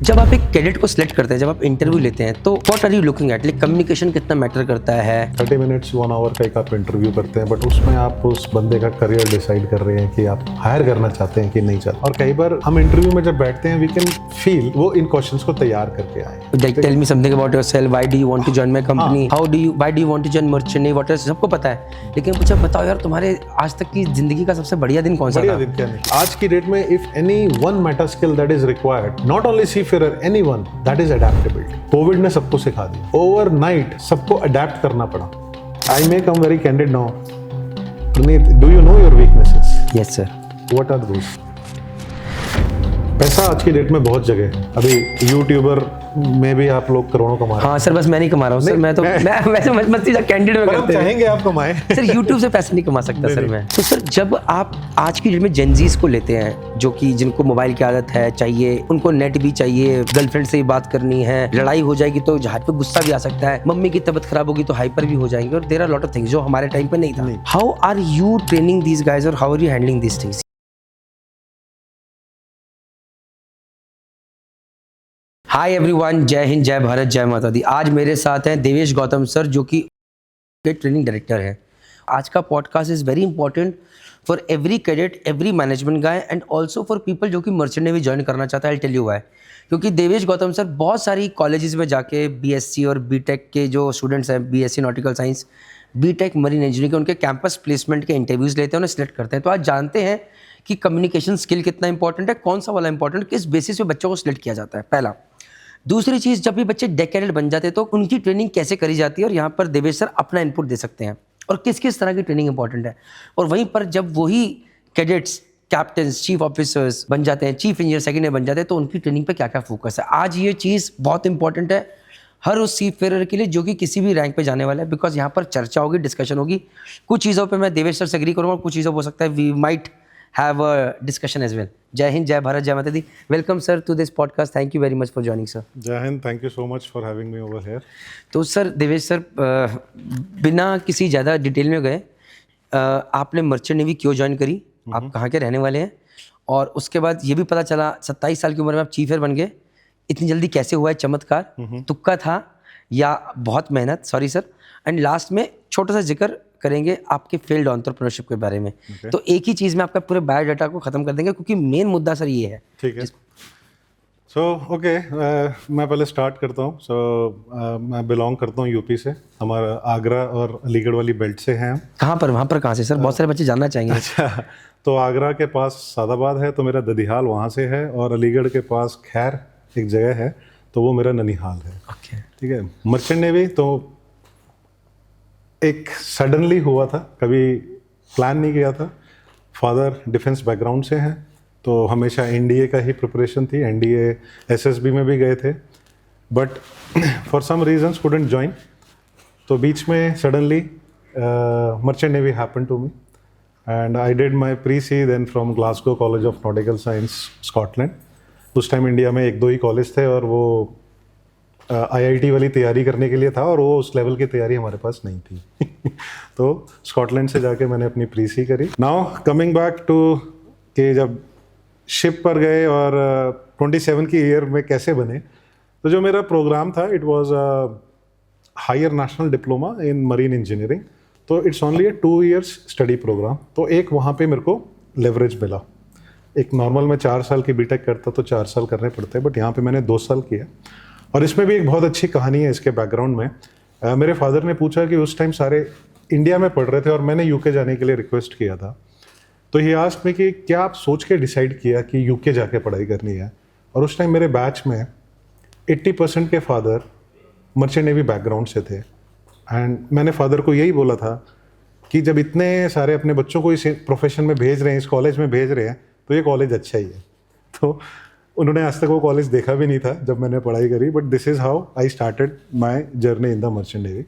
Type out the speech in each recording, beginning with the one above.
जब आप एक कैडेट को सिलेक्ट करते हैं, जब आप इंटरव्यू लेते हैं, तो what are you looking at? Like communication कितना मैटर करता है? 30 मिनट्स 1 आवर का एक आप इंटरव्यू करते हैं, बट उसमें आप उस बंदे का करियर डिसाइड कर रहे हैं कि आप हायर करना चाहते हैं कि नहीं चाहते। और कई बार हम इंटरव्यू में जब बैठते हैं वी कैन फील वो इन क्वेश्चंस को तैयार करके आए। Like tell me something about yourself, why do you want to join my company, why do you want to join merchant navy, what is, सबको पता है। लेकिन पूछा बताओ यार, तुम्हारे आज तक की जिंदगी का सबसे बढ़िया दिन कौन सा था? दिन क्या नहीं। आज की डेट में if any one matter skill that is required, not only seafarer, anyone, that is adaptability. Covid ने सबको सिखा दी, ओवरनाइट सबको अडैप्ट करना पड़ा। I may come very candid now, Praneeth, do you know your weaknesses? Yes sir. What are those? पैसा आज की डेट में बहुत जगह है। अभी यूट्यूबर में भी आप लोग करोड़ों कमा रहे हैं। हाँ सर, बस मैं नहीं कमा रहा हूँ सर, मैं वैसे मस्ती कैंडिडेट में करते हैं। चाहेंगे आप कमाएं। सर यूट्यूब से पैसे नहीं कमा सकता सर मैं। तो सर जब आप आज की डेट में जेनजीज को लेते हैं, जो कि जिनको मोबाइल की आदत है, चाहिए उनको नेट भी चाहिए, गर्लफ्रेंड से भी बात करनी है, लड़ाई हो जाएगी तो जहाज पे गुस्सा भी आ सकता है, मम्मी की तबीयत खराब होगी तो हाइपर भी हो जाएंगे, और there are lot of things जो हमारे टाइम पे नहीं था। How are you training these guys और how are you handling these things? Hi everyone, जय हिंद, जय भारत, जय माता दी। आज मेरे साथ हैं देवेश गौतम सर, जो कि ट्रेनिंग डायरेक्टर हैं। आज का podcast is very important for every cadet, every management guy, and also for people जो कि मर्चेंट नेवी ज्वाइन करना चाहता है। I tell you why. क्योंकि देवेश गौतम सर बहुत सारी कॉलेजेस में जाके बीएससी और बीटेक के जो स्टूडेंट्स हैं, BSc nautical science, BTech marine engineering के, उनके कैंपस प्लेसमेंट के इंटरव्यूज़ लेते हैं, उन्हें सिलेक्ट करते हैं। तो आज जानते हैं कि कम्युनिकेशन स्किल कितना इंपॉर्टेंट है, कौन सा वाला इंपॉर्टेंट, किस बेसिस पे बच्चों को सिलेक्ट किया जाता है, पहला। दूसरी चीज़, जब भी बच्चे डेकेडेट बन जाते हैं तो उनकी ट्रेनिंग कैसे करी जाती है, और यहाँ पर देवेश सर अपना इनपुट दे सकते हैं, और किस किस तरह की ट्रेनिंग इंपॉर्टेंट है। और वहीं पर जब वही कैडेट्स कैप्टन्स, चीफ ऑफिसर्स बन जाते हैं, चीफ इंजीनियर सेकेंड ईयर बन जाते हैं, तो उनकी ट्रेनिंग पे क्या क्या फोकस है। आज ये चीज़ बहुत इंपॉर्टेंट है हर उस सीफेरर के लिए जो कि किसी भी रैंक पे जाने वाला है, बिकॉज यहाँ पर चर्चा होगी, डिस्कशन होगी। कुछ चीज़ों पे मैं देवेश सर से एग्री करूँगा, कुछ चीज़ों हो सकता है we might have a discussion as well. जय हिंद, जय भारत, जय माता दी। Welcome sir to this podcast. Thank you very much for joining sir. जय Hind, thank you so much for having me over here. तो सर देवेश सर, बिना किसी ज़्यादा डिटेल में गए, आपने मर्चेंट नेवी क्यों ज्वाइन करी, आप कहाँ के रहने वाले हैं, और उसके बाद ये भी पता चला 27 साल की उम्र में आप चीफ एयर बन गए, इतनी जल्दी कैसे हुआ है? चमत्कार, तुक्का था या बहुत मेहनत? Sorry sir. एंड लास्ट में छोटा सा जिक्र करेंगे आपके फील्ड एंटरप्रेन्योरशिप के बारे में। तो एक ही चीज़ में आपका पूरे बायोडाटा को ख़त्म कर देंगे, क्योंकि मेन मुद्दा सर ये है। ठीक है। सो ओके, मैं पहले स्टार्ट करता हूँ। मैं बिलोंग करता हूँ यूपी से। हमारा आगरा और अलीगढ़ वाली बेल्ट से हैं हम। कहाँ पर, वहाँ पर कहाँ से सर? बहुत सारे बच्चे जानना चाहेंगे। अच्छा, तो आगरा के पास सादाबाद है, तो मेरा ददीहाल वहाँ से है, और अलीगढ़ के पास खैर एक जगह है, तो वो मेरा ननिहाल है। ओके, ठीक है। मर्चेंट नेवी तो एक सडनली हुआ था, कभी प्लान नहीं किया था। फादर डिफेंस बैकग्राउंड से हैं, तो हमेशा एनडीए का ही प्रिपरेशन थी, एनडीए एसएसबी में भी गए थे, but for some reasons couldn't join. तो बीच में suddenly merchant navy happen to me, and I did my pre sea then from Glasgow college of nautical science, Scotland. उस टाइम इंडिया में एक दो ही कॉलेज थे, और वो आईआईटी वाली तैयारी करने के लिए था, और वो उस लेवल की तैयारी हमारे पास नहीं थी। तो स्कॉटलैंड से जाके मैंने अपनी प्री सी करी। नाउ कमिंग बैक टू कि जब शिप पर गए और 27 की ईयर में कैसे बने, तो जो मेरा प्रोग्राम था it was higher national diploma in marine engineering. तो it's only a 2 years study program. तो एक वहाँ पे मेरे को लेवरेज मिला। एक नॉर्मल में 4 साल की बीटेक करता तो 4 साल करने पड़ते, बट यहाँ पे मैंने 2 साल किया। और इसमें भी एक बहुत अच्छी कहानी है इसके बैकग्राउंड में। मेरे फादर ने पूछा कि उस टाइम सारे इंडिया में पढ़ रहे थे और मैंने यूके जाने के लिए रिक्वेस्ट किया था, तो ये आस्क्ड मी कि क्या आप सोच के डिसाइड किया कि यूके जाके पढ़ाई करनी है। और उस टाइम मेरे बैच में 80% के फादर मर्चेंट नेवी बैकग्राउंड से थे, एंड मैंने फादर को यही बोला था कि जब इतने सारे अपने बच्चों को इस प्रोफेशन में भेज रहे हैं, इस कॉलेज में भेज रहे हैं, तो ये कॉलेज अच्छा ही है। तो उन्होंने आज तक वो कॉलेज देखा भी नहीं था जब मैंने पढ़ाई करी, but this is how I started my journey in the merchant navy.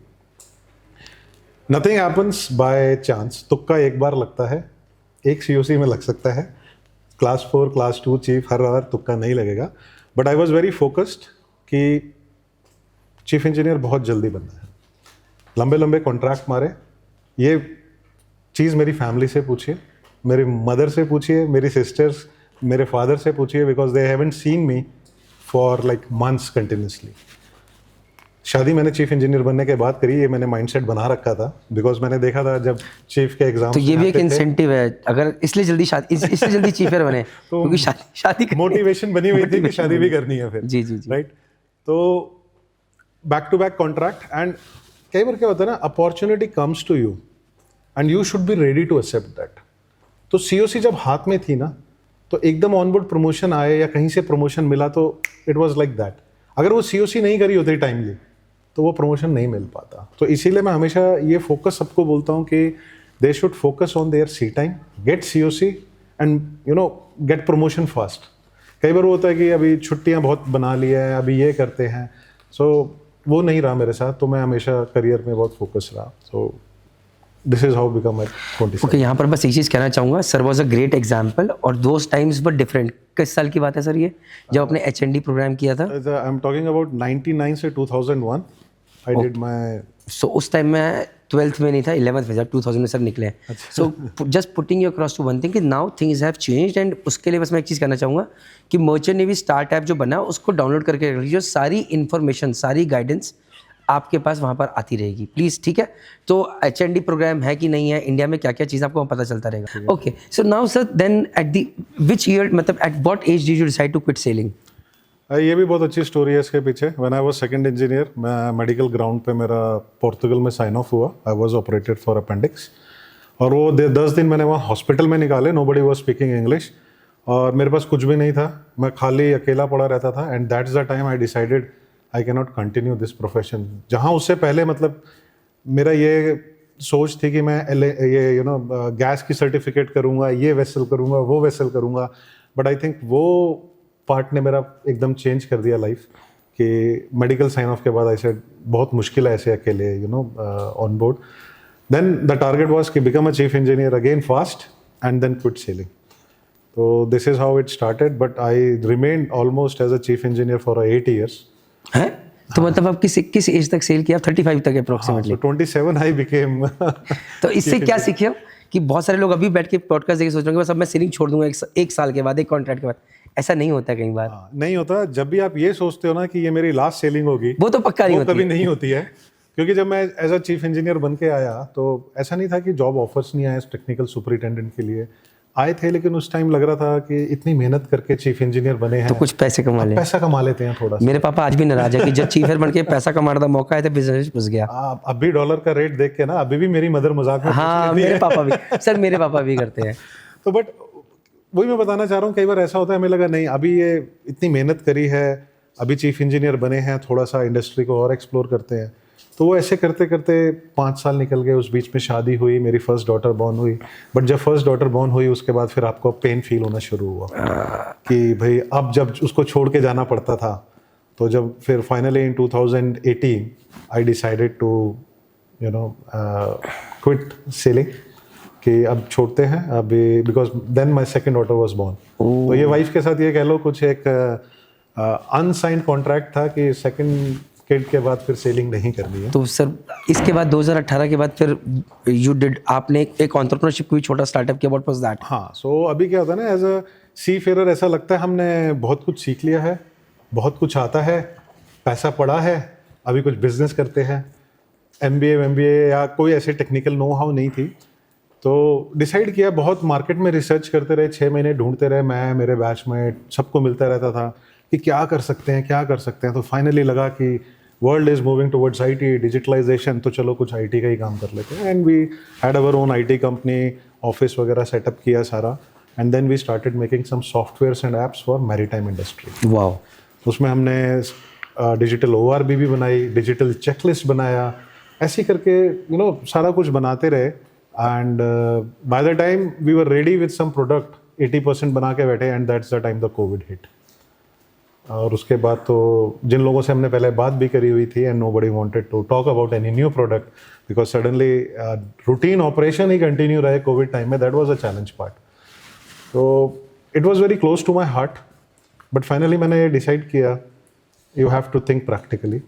Nothing happens by chance. तुक्का एक बार लगता है, एक सीओसी में लग सकता है, क्लास 4 क्लास 2 चीफ हर बार तुक्का नहीं लगेगा। But I was very focused कि चीफ इंजीनियर बहुत जल्दी बनना है, लंबे लंबे कॉन्ट्रैक्ट मारे। ये चीज़ मेरी फैमिली से पूछिए, मेरी मदर से पूछिए, मेरी सिस्टर्स, मेरे फादर से पूछिए, because they haven't seen me for like months continuously. शादी मैंने चीफ इंजीनियर बनने के बाद करी, ये मैंने माइंडसेट बना रखा था बिकॉज मैंने देखा था जब चीफ के एग्जाम। तो ये भी एक इंसेंटिव है, अगर इसलिए जल्दी शादी इसलिए जल्दी चीफर बने तो क्योंकि शादी मोटिवेशन बनी हुई थी कि शादी भी करनी है फिर। जी जी जी। राइट। तो back to back contract, and कई बार क्या होता है ना, opportunity comes to you and you should be ready to accept that. तो सीओसी जब हाथ में थी ना, तो एकदम ऑनबोर्ड प्रमोशन आए या कहीं से प्रमोशन मिला तो इट वाज लाइक दैट। अगर वो सीओसी नहीं करी होती टाइमली तो वो प्रमोशन नहीं मिल पाता। तो इसीलिए मैं हमेशा ये फोकस सबको बोलता हूँ कि they should focus on their sea time, get COC and get promotion fast. कई बार वो होता है कि अभी छुट्टियाँ बहुत बना ली है, अभी ये करते हैं, सो वो नहीं रहा मेरे साथ। तो मैं हमेशा करियर में बहुत फोकस रहा। So this is how become at 27। Okay, यहाँ पर बस एक चीज़ कहना चाहूँगा, sir was a great example और दोज टाइम्स वर डिफरेंट। किस साल की बात है सर ये, जब आपने HND प्रोग्राम किया था? आई एम टॉकिंग अबाउट 99 से 2001 आई डिड माई। सो उस टाइम मैं 12th में नहीं था, 11th में, जब 2000 में सर निकले। So just putting you across to one thing कि now things have changed. And उसके लिए बस मैं एक चीज़ कहना चाहूँगा कि मर्चेंट नेवी स्टार्ट ऐप जो बना उसको डाउनलोड करके रख लीजिए, सारी इन्फॉर्मेशन, सारी गाइडेंस आपके पास वहाँ पर आती रहेगी प्लीज़, ठीक है? तो HND प्रोग्राम है कि नहीं है, इंडिया में क्या क्या चीज़ आपको पता चलता रहेगा। Okay, so now sir then at the which year, मतलब at what age did you decide to quit sailing? ये भी बहुत अच्छी स्टोरी है इसके पीछे। When I was second engineer, मैं मेडिकल ग्राउंड पे मेरा पोर्तुगल में साइन ऑफ हुआ। I was operated for appendix, और वो 10 दिन मैंने वहाँ हॉस्पिटल में निकाले। नोबडी वाज स्पीकिंग इंग्लिश और मेरे पास कुछ भी नहीं था, मैं खाली अकेला पड़ा रहता था। And that's the time I decided I can not continue this profession. जहाँ उससे पहले मतलब मेरा ये सोच थी कि मैं ये गैस की सर्टिफिकेट करूँगा, ये वेसल करूँगा, वो वेसल करूँगा। बट आई थिंक वो पार्ट ने मेरा एकदम चेंज कर दिया लाइफ, कि मेडिकल साइन ऑफ के बाद ऐसे बहुत मुश्किल है ऐसे अकेले on board. Then the target was कि become a chief engineer again fast and then quit sailing. तो this is how it started, but I remained almost as a chief engineer for 8 years। है तो मतलब आप किस as तक cell किया? 35 तक अप्रोक्सीमेटली। 27 I became. तो इससे क्या सीखे हो कि बहुत सारे लोग अभी बैठ के पॉडकास्ट देख सोच रहे हैं बस अब मैं सेलिंग छोड़ दूंगा एक साल के बाद, एक कॉन्ट्रैक्ट के बाद? ऐसा नहीं होता कई बार। नहीं होता। जब भी आप ये सोचते हो ना कि ये मेरी लास्ट सेलिंग होगी, वो तो पक्का नहीं होती, कभी नहीं होती है। क्योंकि जब मैं एज अ चीफ इंजीनियर बन के आया तो ऐसा नहीं था कि जॉब ऑफर्स नहीं आए टेक्निकल सुपरिटेंडेंट के लिए, आए थे, लेकिन उस टाइम लग रहा था कि इतनी मेहनत करके चीफ इंजीनियर बने हैं तो कुछ पैसे कमा ले, पैसा कमा लेते हैं थोड़ा सा। मेरे पापा आज भी नाराज है कि जब चीफ बन के पैसा कमाने का मौका है तो बिजनेस घुस गया। अभी डॉलर का रेट देख के ना अभी भी मेरी मदर मजाक में हाँ, मेरे पापा भी सर, मेरे पापा भी करते हैं। तो बट वही मैं बताना चाह रहा हूँ, कई बार ऐसा होता है, हमें लगा नहीं अभी ये इतनी मेहनत करी है, अभी चीफ इंजीनियर बने हैं, थोड़ा सा इंडस्ट्री को और एक्सप्लोर करते हैं। तो वो ऐसे करते करते 5 साल निकल गए। उस बीच में शादी हुई, मेरी फर्स्ट डॉटर बॉर्न हुई। बट जब फर्स्ट डॉटर बॉर्न हुई उसके बाद फिर आपको पेन फील होना शुरू हुआ कि भाई अब जब उसको छोड़ के जाना पड़ता था। तो जब फिर finally in 2018 I decided to quit sailing, कि अब छोड़ते हैं अभी, because then my second daughter was born. तो ये वाइफ के साथ ये कह लो कुछ एक अनसाइंड कॉन्ट्रैक्ट था कि सेकेंड किड के बाद फिर सेलिंग नहीं करनी है। तो सर इसके बाद 2018 के बाद फिर यू डिड, आपने एक एंटरप्रेन्योरशिप कोई छोटा स्टार्टअप किया, व्हाट वाज दैट? हाँ, सो अभी क्या होता है ना, एज अ सी फेयर ऐसा लगता है हमने बहुत कुछ सीख लिया है, बहुत कुछ आता है, पैसा पड़ा है, अभी कुछ बिजनेस करते हैं। MBA या कोई ऐसे टेक्निकल नो हाउ नहीं थी। तो डिसाइड किया, बहुत मार्केट में रिसर्च करते रहे, 6 महीने ढूंढते रहे, मैं, मेरे बैचमेट, सबको मिलता रहता था कि क्या कर सकते हैं, क्या कर सकते हैं। तो फाइनली लगा कि world is moving towards IT, digitalisation, तो चलो कुछ IT का ही काम कर लेते हैं। And we had our own IT company, office वगैरह सेटअप किया सारा। And then we started making some softwares and apps for maritime industry. Wow. उसमें हमने डिजिटल ORB भी बनाई, डिजिटल चेकलिस्ट बनाया, ऐसी करके सारा कुछ बनाते रहे। And by the time we were ready with some product, 80% बना के बैठे, and that's the time the COVID hit. और उसके बाद तो जिन लोगों से हमने पहले बात भी करी हुई थी, and nobody wanted to talk about any new product, because suddenly routine operation ही कंटिन्यू रहे कोविड टाइम में, that was a challenge part. तो it was very close to my heart, but finally मैंने ये डिसाइड किया, you have to think practically.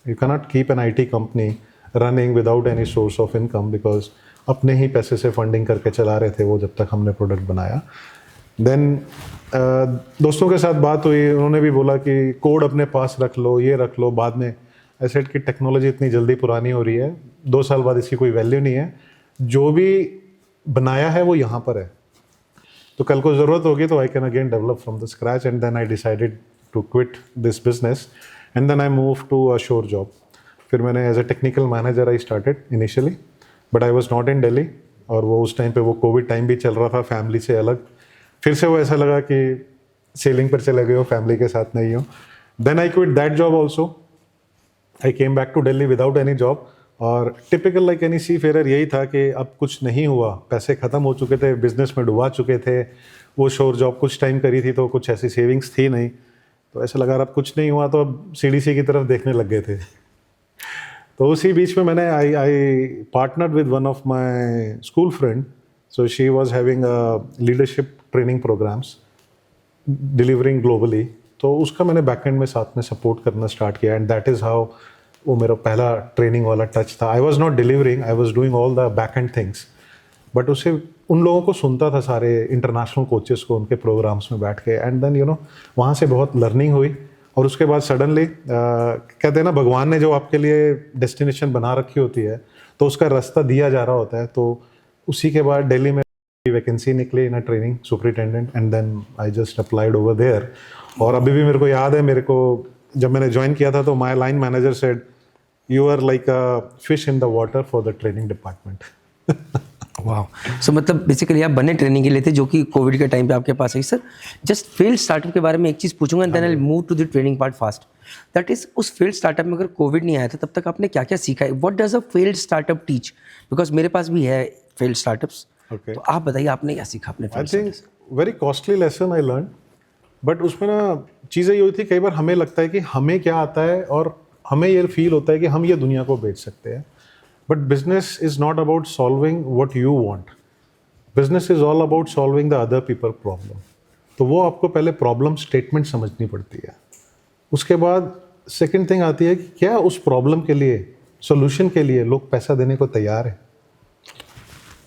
You can not keep an IT company running without any source of income, because अपने ही पैसे से funding करके चला रहे थे वो जब तक हमने प्रोडक्ट बनाया। देन दोस्तों के साथ बात हुई, उन्होंने भी बोला कि कोड अपने पास रख लो, ये रख लो, बाद में आई सेड कि टेक्नोलॉजी इतनी जल्दी पुरानी हो रही है, 2 साल बाद इसकी कोई वैल्यू नहीं है, जो भी बनाया है वो यहाँ पर है, तो कल को ज़रूरत होगी तो I can again develop from the scratch. And then I decided to quit this business and then I move to a sure job. फिर मैंने as a technical manager I started initially, but I was not in Delhi, और वो उस time पे वो Covid time भी चल रहा था, फैमिली से अलग। फिर से वो ऐसा लगा कि सेलिंग पर चले गए हो, फैमिली के साथ नहीं हो। Then I quit that job also, I came back to Delhi without any job. और typical like any seafarer यही था कि अब कुछ नहीं हुआ, पैसे ख़त्म हो चुके थे, बिजनेस में डुबा चुके थे, वो श्योर जॉब कुछ टाइम करी थी तो कुछ ऐसी सेविंग्स थी नहीं, तो ऐसा लगा अब कुछ नहीं हुआ तो अब सीडीसी की तरफ देखने लग गए थे। तो उसी बीच में मैंने I partnered with one of my school friend, so she was having leadership training programmes delivering globally, तो उसका मैंने बैकएंड में साथ में सपोर्ट करना स्टार्ट किया। एंड दैट इज़ हाउ वो मेरा पहला ट्रेनिंग वाला टच था। आई was not delivering, I was doing all the backend things, but उससे उन लोगों को सुनता था, सारे इंटरनेशनल कोचेस को, उनके प्रोग्राम्स में बैठ के। एंड देन वहाँ से बहुत लर्निंग हुई। और उसके बाद सडनली कहते हैं ना, भगवान ने जो आपके लिए डेस्टिनेशन बना रखी होती है तो उसका रास्ता दिया जा रहा होता है। तो उसी के बाद दिल्ली में वैकेंसी निकली in a training superintendent, and then I just applied over there. और अभी भी मेरे को याद है, मेरे को जब मैंने ज्वाइन किया था तो my line manager said, you are like a fish in the water for the training department. वाह, सो मतलब बेसिकली आप बने ट्रेनिंग के लिए थे, जो कि कोविड के टाइम पे आपके पास आई। सर जस्ट फील्ड स्टार्टअप के बारे में एक चीज़ पूछूंगा, then I move to the training part fast. That is, उस फील्ड स्टार्टअप में अगर कोविड नहीं आया था तब तक आपने क्या क्या सीखा है? What does a field startup teach? Because मेरे पास भी है फील्ड स्टार्टअप्स, तो आप बताइए आपने क्या सीखा अपने I field? Think very costly lesson I learn, but उसमें ना चीज़ें ये हुई थी, कई बार हमें लगता है कि हमें क्या आता है और हमें ये फील होता है कि हम ये दुनिया को बेच सकते हैं, but business is not about solving what you want, business is all about solving the other people problem. तो वो आपको पहले प्रॉब्लम स्टेटमेंट समझनी पड़ती है। उसके बाद सेकंड थिंग आती है कि क्या उस प्रॉब्लम के लिए, सोल्यूशन के लिए लोग पैसा देने को तैयार है।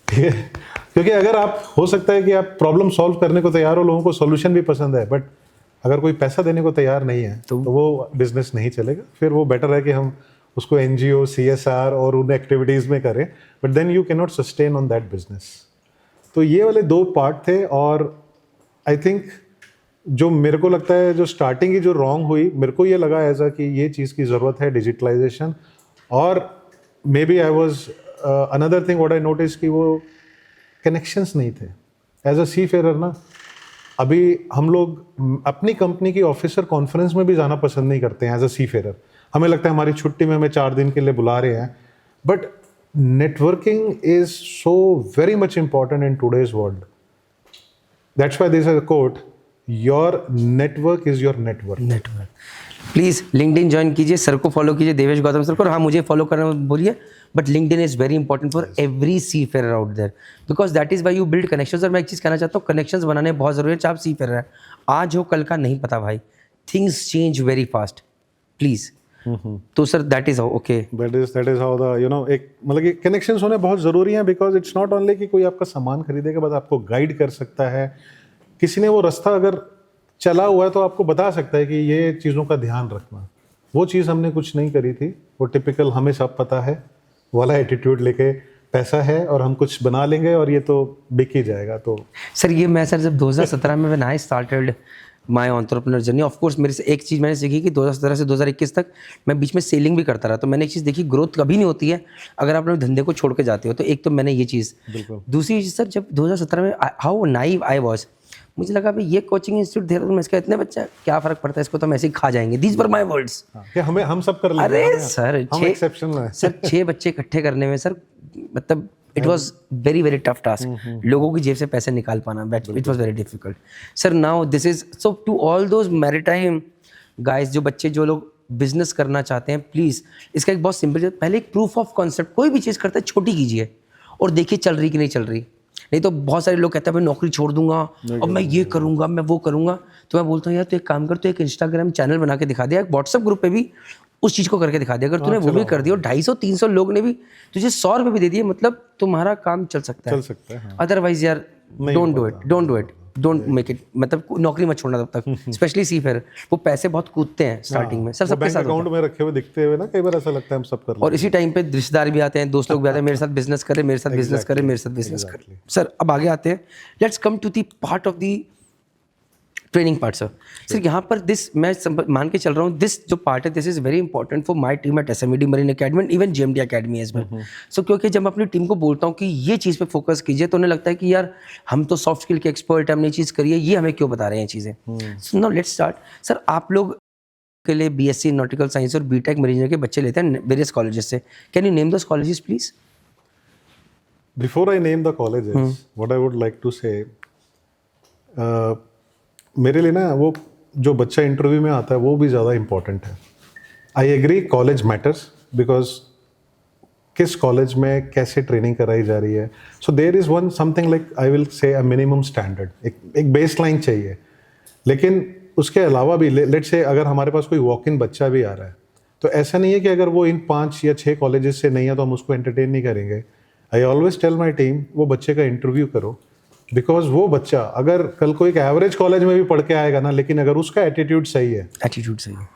ठीक है, क्योंकि अगर आप, हो सकता है कि आप प्रॉब्लम सॉल्व करने को तैयार हो, लोगों को सॉल्यूशन भी पसंद है, बट अगर कोई पैसा देने को तैयार नहीं है तो वो बिजनेस नहीं चलेगा। फिर वो बेटर है कि हम उसको NGO, CSR और उन एक्टिविटीज़ में करें, but then you can not sustain on that business. तो ये वाले 2 पार्ट थे। और आई थिंक जो मेरे को लगता है, जो स्टार्टिंग की जो रॉन्ग हुई, मेरे को ये लगा ऐसा कि ये चीज़ की ज़रूरत है, डिजिटलाइजेशन। और may be I was another thing what I notice कि वो कनेक्शंस नहीं थे। एज अ सी फेयर ना, अभी हम लोग अपनी कंपनी की ऑफिसर कॉन्फ्रेंस में भी जाना पसंद नहीं करते हैं एज अ सी फेयर। हमें लगता है हमारी छुट्टी में हमें 4 दिन के लिए बुला रहे हैं, but networking is so very much important in today's world. That's why there's a quote, your network is your network. Network. Please LinkedIn join कीजिए, सर को फॉलो कीजिए, देवेश गौतम सर को। और हाँ, मुझे फॉलो करना मत बोलिए, but LinkedIn is very important for every seafarer out there, because that is why you build connections. और मैं एक चीज़ कहना चाहता हूँ, कनेक्शंस बनाने बहुत ज़रूरी है, चाहे आप सी फेयर है। आज हो कल का नहीं पता भाई, things change very fast, please. तो sir that is how, okay, that is how the एक मतलब कि कनेक्शंस होने बहुत ज़रूरी हैं, बिकॉज इट्स नॉट ओनली कि कोई आपका सामान खरीदेगा, बस आपको गाइड कर सकता है। किसी ने वो रास्ता अगर चला हुआ है तो आपको बता सकता है कि ये चीज़ों का ध्यान रखना। वो चीज़ हमने कुछ नहीं करी थी, वो टिपिकल हमें सब पता है वाला एटीट्यूड लेके, पैसा है और हम कुछ बना लेंगे और ये तो बिक ही जाएगा। तो सर ये मैं, सर जब 2017 में when I started my entrepreneur journey, of course मेरे से एक चीज़ मैंने सीखी कि 2017 से 2021 तक मैं बीच में सेलिंग भी करता रहा। तो मैंने एक चीज़ देखी, ग्रोथ कभी नहीं होती है अगर आप अपने धंधे को छोड़ के जाते हो। तो एक तो मैंने ये चीज़, दूसरी चीज़ सर, जब 2017 में हाउ नाइव आई वॉज, मुझे लगा भाई ये कोचिंग इंस्टीट्यूट देहरादून में, इसका इतने बच्चा, क्या फ़र्क पड़ता है, इसको तो हम ऐसे ही खा जाएंगे। These were my words. हमें हम सब कर लेंगे। अरे सर, हम एक्सेप्शनल हैं। सर 6 बच्चे इकट्ठे करने में सर, मतलब it was very very tough task. लोगों की जेब से पैसे निकाल पाना, it was very difficult. Sir now this is so to all those maritime guys, जो बच्चे, जो लोग बिजनेस करना चाहते हैं, प्लीज़ इसका एक बहुत सिंपल, पहले एक प्रूफ ऑफ कॉन्सेप्ट, कोई भी चीज़ करते हैं छोटी कीजिए और देखिए चल रही कि नहीं चल रही। नहीं तो बहुत सारे लोग कहते हैं मैं नौकरी छोड़ दूंगा और मैं ये करूंगा, मैं वो करूंगा। तो मैं बोलता हूँ यार, तो एक काम कर, तो एक इंस्टाग्राम चैनल बना के दिखा दिया, एक व्हाट्सएप ग्रुप पे भी उस चीज़ को करके दिखा दिया। अगर तूने वो भी कर दिया और 250-300 लोग ने भी तुझे 100 रुपये भी दे दिए, मतलब तुम्हारा काम चल सकता है। हाँ। अदरवाइज यार, don't do it. Don't make it, मतलब नौकरी मत छोड़ना तब तक, स्पेशली सी फेयर, वो पैसे बहुत कूदते हैं स्टार्टिंग में सर, सबके साथ अकाउंट में रखे हुए दिखते हुए ना कई बार ऐसा लगता है हम सब कर और इसी टाइम पे रिश्तेदार भी आते हैं, दोस्त लोग भी आते हैं, मेरे साथ बिजनेस करें, मेरे साथ बिजनेस करें, मेरे साथ बिजनेस करें। सर अब आगे आते हैं, let's come to the part of the training part sir. Sir यहाँ पर मैं मान के चल रहा हूँ, दिस जो पार्ट है this is very important for my team at SMED Marine Academy, even GMD Academy as well. So क्योंकि जब मैं अपनी टीम को बोलता हूँ कि ये चीज़ पे फोकस कीजिए, तो उन्हें लगता है कि यार हम तो सॉफ्ट स्किल के एक्सपर्ट हैं, हमने ये चीज़ करी है, ये हमें क्यों बता रहे हैं चीज़ें। So now let's start. Sir आप लोग के लिए BSc नॉटिकल साइंस और BTech मरीजर के बच्चे लेते हैं वेरियस कॉलेजेस से, can you name those colleges please? Before I name the colleges, what I would like to say, मेरे लिए ना वो जो बच्चा इंटरव्यू में आता है वो भी ज़्यादा इम्पोर्टेंट है। I agree college matters, because किस कॉलेज में कैसे ट्रेनिंग कराई जा रही है, so there is one something like I will say a minimum standard, एक बेस लाइन चाहिए। लेकिन उसके अलावा भी लेट्स से अगर हमारे पास कोई वॉक इन बच्चा भी आ रहा है, तो ऐसा नहीं है कि अगर वो इन 5 या 6 कॉलेजेस से नहीं है तो हम उसको एंटरटेन नहीं करेंगे। I always tell my team, वो बच्चे का इंटरव्यू करो, बिकॉज वो बच्चा अगर कल को एक एवरेज कॉलेज में भी पढ़ के आएगा ना, लेकिन अगर उसका एटीट्यूड सही है, एटीट्यूड सही है,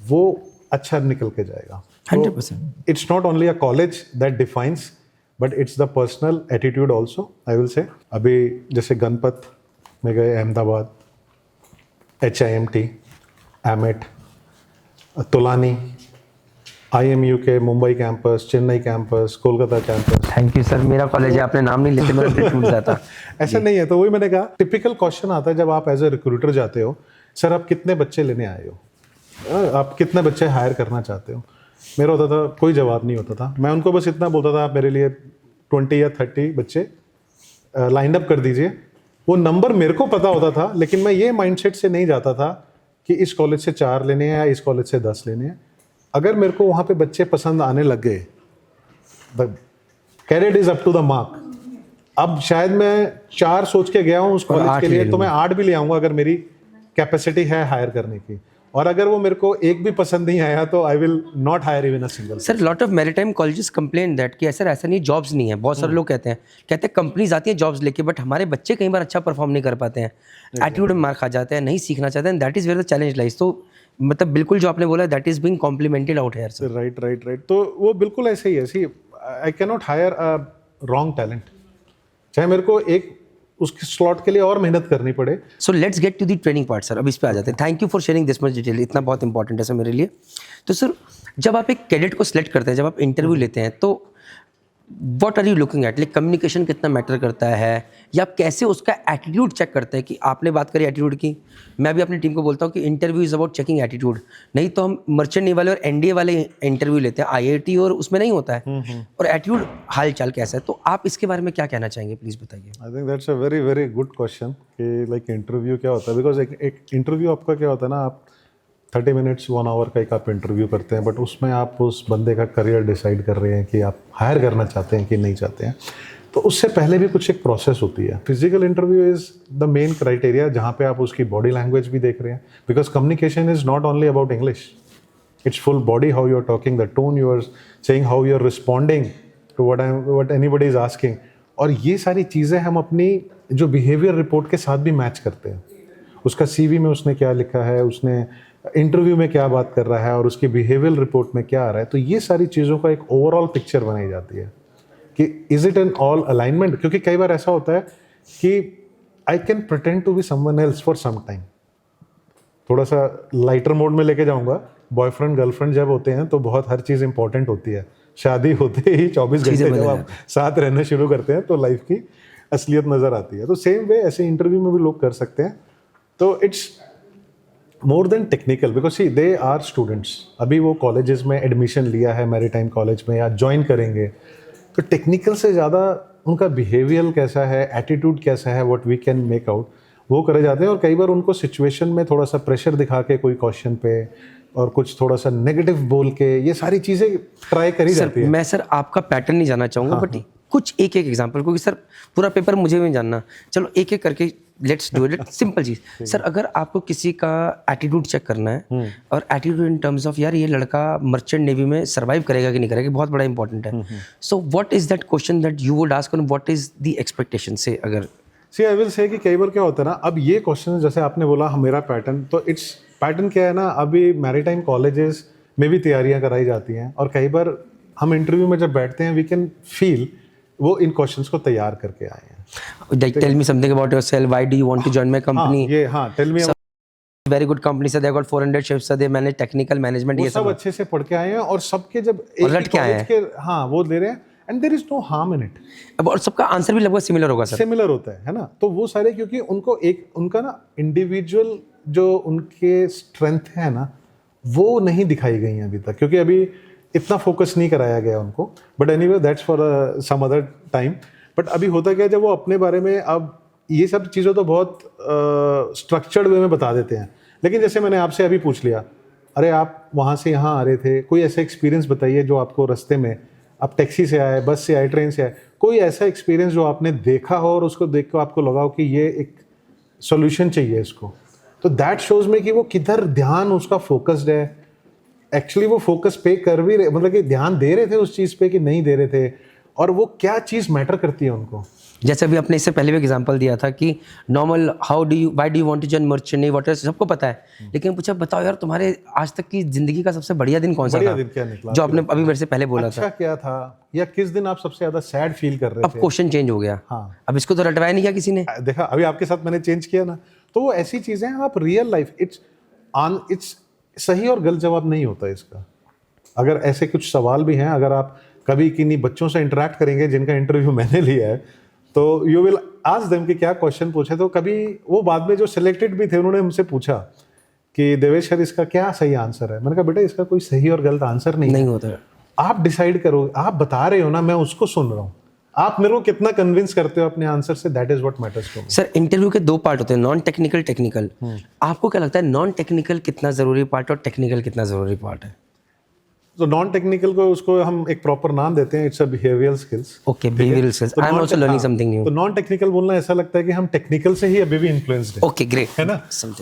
वो अच्छा निकल के जाएगा। 100%। It's not only a college that defines, but it's the personal attitude also, I will से। अभी जैसे गणपत में गए, Ahmedabad, HIMT, AMET, Tulane, IMU के Mumbai campus, Chennai campus, Kolkata campus. Thank you sir, मेरा कॉलेज है, आपने नाम नहीं लेते मेरा दिल टूट जाता। ऐसा नहीं है, तो वही मैंने कहा, टिपिकल क्वेश्चन आता है जब आप एज ए रिक्रूटर जाते हो, सर आप कितने बच्चे लेने आए हो, आप कितने बच्चे हायर करना चाहते हो। मेरा होता था कोई जवाब नहीं होता था, मैं उनको बस इतना बोलता था, आप मेरे लिए 20 या 30 बच्चे लाइन अप कर दीजिए। वो नंबर मेरे को पता होता था, लेकिन मैं ये माइंडसेट से नहीं जाता था कि इस कॉलेज से 4 लेने हैं या इस कॉलेज से 10 लेने हैं। अगर मेरे को वहाँ पे बच्चे पसंद आने लग गए, the carat is up to the mark. अब शायद मैं 4 सोच के गया हूँ उस कॉलेज के लिए, तो मैं 8 भी ले आऊँगा अगर मेरी कैपेसिटी है हायर करने की। और अगर वो मेरे को एक भी पसंद नहीं आया तो I will not hire even a single. Sir lot of maritime colleges complain that कि सर ऐसा नहीं, जॉब्स नहीं है। बहुत सारे लोग कहते हैं कंपनीज आती है जॉब्स लेके, बट हमारे बच्चे कई बार अच्छा परफॉर्म नहीं कर पाते हैं, एटीट्यूड में मार खा जाते हैं, नहीं सीखना चाहते हैं, that is where the challenge lies. तो मतलब बिल्कुल जो आपने बोला, that is being complemented out here sir. Right. तो वो बिल्कुल ऐसे ही है। See, I can not hire a wrong talent, चाहे मेरे को एक उसके स्लॉट के लिए और मेहनत करनी पड़े। So let's get to the training part sir. अब इस पे आ जाते हैं। Thank you for sharing this much detail, इतना बहुत इंपॉर्टेंट है सर मेरे लिए। तो सर जब आप एक कैडेट को सिलेक्ट करते हैं, जब आप इंटरव्यू लेते हैं, तो what are you looking at, like communication कितना मैटर करता है, या आप कैसे उसका एटीट्यूड चेक करते हैं? कि आपने बात करी एटीट्यूड की, मैं भी अपनी टीम को बोलता हूँ कि interview is about checking attitude. नहीं तो हम मर्चेंट नेवी वाले और NDA वाले इंटरव्यू लेते हैं, IIT और उसमें नहीं होता है, और एटीट्यूड हाल चाल कैसा है। तो आप इसके बारे में क्या कहना चाहेंगे, प्लीज़ बताइए। I think that's a very very good question कि लाइक इंटरव्यू क्या होता है। बिकॉज एक इंटरव्यू आपका क्या होता है ना, आप 30 मिनट्स 1 आवर का एक आप इंटरव्यू करते हैं, बट उसमें आप उस बंदे का करियर डिसाइड कर रहे हैं कि आप हायर करना चाहते हैं कि नहीं चाहते हैं। तो उससे पहले भी कुछ एक प्रोसेस होती है। Physical interview is the main criteria, जहाँ पे आप उसकी बॉडी लैंग्वेज भी देख रहे हैं, because communication is not only about English, it's full body, how you are talking, the tone you are saying, how you are responding to what anybody is asking. और ये सारी चीज़ें हम अपनी जो बिहेवियर रिपोर्ट के साथ भी मैच करते हैं। उसका CV में उसने क्या लिखा है, उसने इंटरव्यू में क्या बात कर रहा है, और उसकी बिहेवियर रिपोर्ट में क्या आ रहा है। तो ये सारी चीज़ों का एक ओवरऑल पिक्चर बनाई जाती है कि is it an all alignment. क्योंकि कई बार ऐसा होता है कि I can pretend to be someone else for some time. थोड़ा सा लाइटर मोड में लेके जाऊंगा। बॉयफ्रेंड गर्लफ्रेंड जब होते हैं तो बहुत हर चीज़ इंपॉर्टेंट होती है। शादी होते ही 24 घंटे जब आप साथ रहने शुरू करते हैं तो लाइफ की असलियत नज़र आती है। तो सेम वे ऐसे इंटरव्यू में भी लोग कर सकते हैं। तो it's more than technical, because see they are students. अभी वो कॉलेजेस में एडमिशन लिया है मैरीटाइम कॉलेज में या ज्वाइन करेंगे, तो टेक्निकल से ज़्यादा उनका बिहेवियर कैसा है, एटीट्यूड कैसा है, what we can make out, वो करे जाते हैं। और कई बार उनको सिचुएशन में थोड़ा सा प्रेशर दिखा के कोई क्वेश्चन पे और कुछ थोड़ा सा नेगेटिव बोल के, ये सारी चीज़ें ट्राई करी जाती है। मैं सर आपका पैटर्न नहीं जानना चाहूँगा, बट कुछ एक एग्जांपल, क्योंकि सर पूरा पेपर मुझे भी नहीं जानना। चलो एक एक करके let's do it. Simple cheese sir, अगर आपको किसी का एटीट्यूड चेक करना है, और एटीट्यूड इन टर्म्स ऑफ यार ये लड़का मर्चेंट नेवी में सर्वाइव करेगा कि नहीं करेगा, बहुत बड़ा इंपॉर्टेंट है। So what is that question that you would ask, and what is the expectation से? अगर सी आई विल से कि कई बार क्या होता है ना, अब ये क्वेश्चन जैसे आपने बोला मेरा पैटर्न, तो इट्स पैटर्न क्या है ना, अभी मैरीटाइम कॉलेजेस में भी तैयारियां कराई जाती हैं और कई बार हम इंटरव्यू में जब बैठते हैं वी कैन फील वो इन क्वेश्चंस को तैयार करके आए हैं। Tell me something about yourself, why do you want to join my company? Tell me. Very good company sir, they got 400 ships, they manage technical management, ये सब अच्छे से पढ़ के आए हैं और सबके जब एक लट के आए हैं। के हाँ वो दे रहे हैं and there is no harm in it. और सबका आंसर भी लगभग सिमिलर होगा सर। सिमिलर होता है ना, तो वो सारे क्योंकि उनको एक उनका ना इंडिविजुअल जो उनके स्ट्रेंथ है ना वो नहीं दिखाई गई हैं अभी तक, क्योंकि अभी इतना फोकस नहीं कराया गया उनको। But anyway that's for some other time. But अभी होता क्या है, जब वो अपने बारे में अब ये सब चीज़ें तो बहुत स्ट्रक्चर्ड वे में बता देते हैं, लेकिन जैसे मैंने आपसे अभी पूछ लिया, अरे आप वहाँ से यहाँ आ रहे थे, कोई ऐसा एक्सपीरियंस बताइए जो आपको रास्ते में, आप टैक्सी से आए, बस से आए, ट्रेन से आए, कोई ऐसा एक्सपीरियंस जो आपने देखा हो और उसको देख कर आपको लगा हो कि ये एक सॉल्यूशन चाहिए इसको। तो दैट शोज में कि वो किधर ध्यान उसका फोकस्ड है, एक्चुअली वो फोकस पे कर भी रहे, मतलब कि ध्यान दे रहे थे उस चीज़ पे कि नहीं दे रहे थे, और वो क्या चीज़ मैटर करती है उनको। जैसे अभी आपने इससे पहले भी एग्जांपल दिया था कि normal why do you want to join merchant navy, water, सबको पता है, लेकिन पूछा बताओ यार तुम्हारे आज तक की जिंदगी का सबसे बढ़िया दिन कौन सा था, दिन क्या निकला, जो आपने अभी मेरे से पहले बोला अच्छा क्या था, या किस दिन आप सबसे ज्यादा सैड फील कर रहे अब थे। क्वेश्चन चेंज हो गया। हाँ। अब इसको तो रटवाया नहीं किया किसी ने। देखा अभी आपके साथ मैंने चेंज किया ना, तो वो ऐसी चीजें हैं, आप रियल लाइफ इट्स सही और गलत जवाब नहीं होता इसका। अगर ऐसे कुछ सवाल भी हैं, अगर आप कभी किन्हीं बच्चों से इंटरेक्ट करेंगे जिनका इंटरव्यू मैंने लिया है, तो यू विल आस्क देम कि क्या क्वेश्चन पूछे, तो कभी वो बाद में जो सिलेक्टेड भी थे उन्होंने हमसे पूछा कि देवेश सर इसका क्या सही आंसर है। मैंने कहा बेटा इसका कोई सही और गलत आंसर नहीं होता है। आप डिसाइड करो, आप बता रहे हो ना, मैं उसको सुन रहा हूँ, आप मेरे को कितना कन्विंस करते हो अपने आंसर से, that is what matters to me. Sir interview के दो पार्ट होते हैं, नॉन टेक्निकल, टेक्निकल। आपको क्या लगता है नॉन टेक्निकल कितना जरूरी पार्ट और टेक्निकल कितना जरूरी पार्ट है? तो नॉन टेक्निकल को उसको हम एक प्रॉपर नाम देते हैं, it's a behavioural skills. Okay, behavioural skills, I am also learning something new. तो नॉन टेक्निकल बोलना ऐसा लगता है कि हम टेक्निकल से ही अभी भी इन्फ्लुएंस्ड है। ओके ग्रेट, है ना।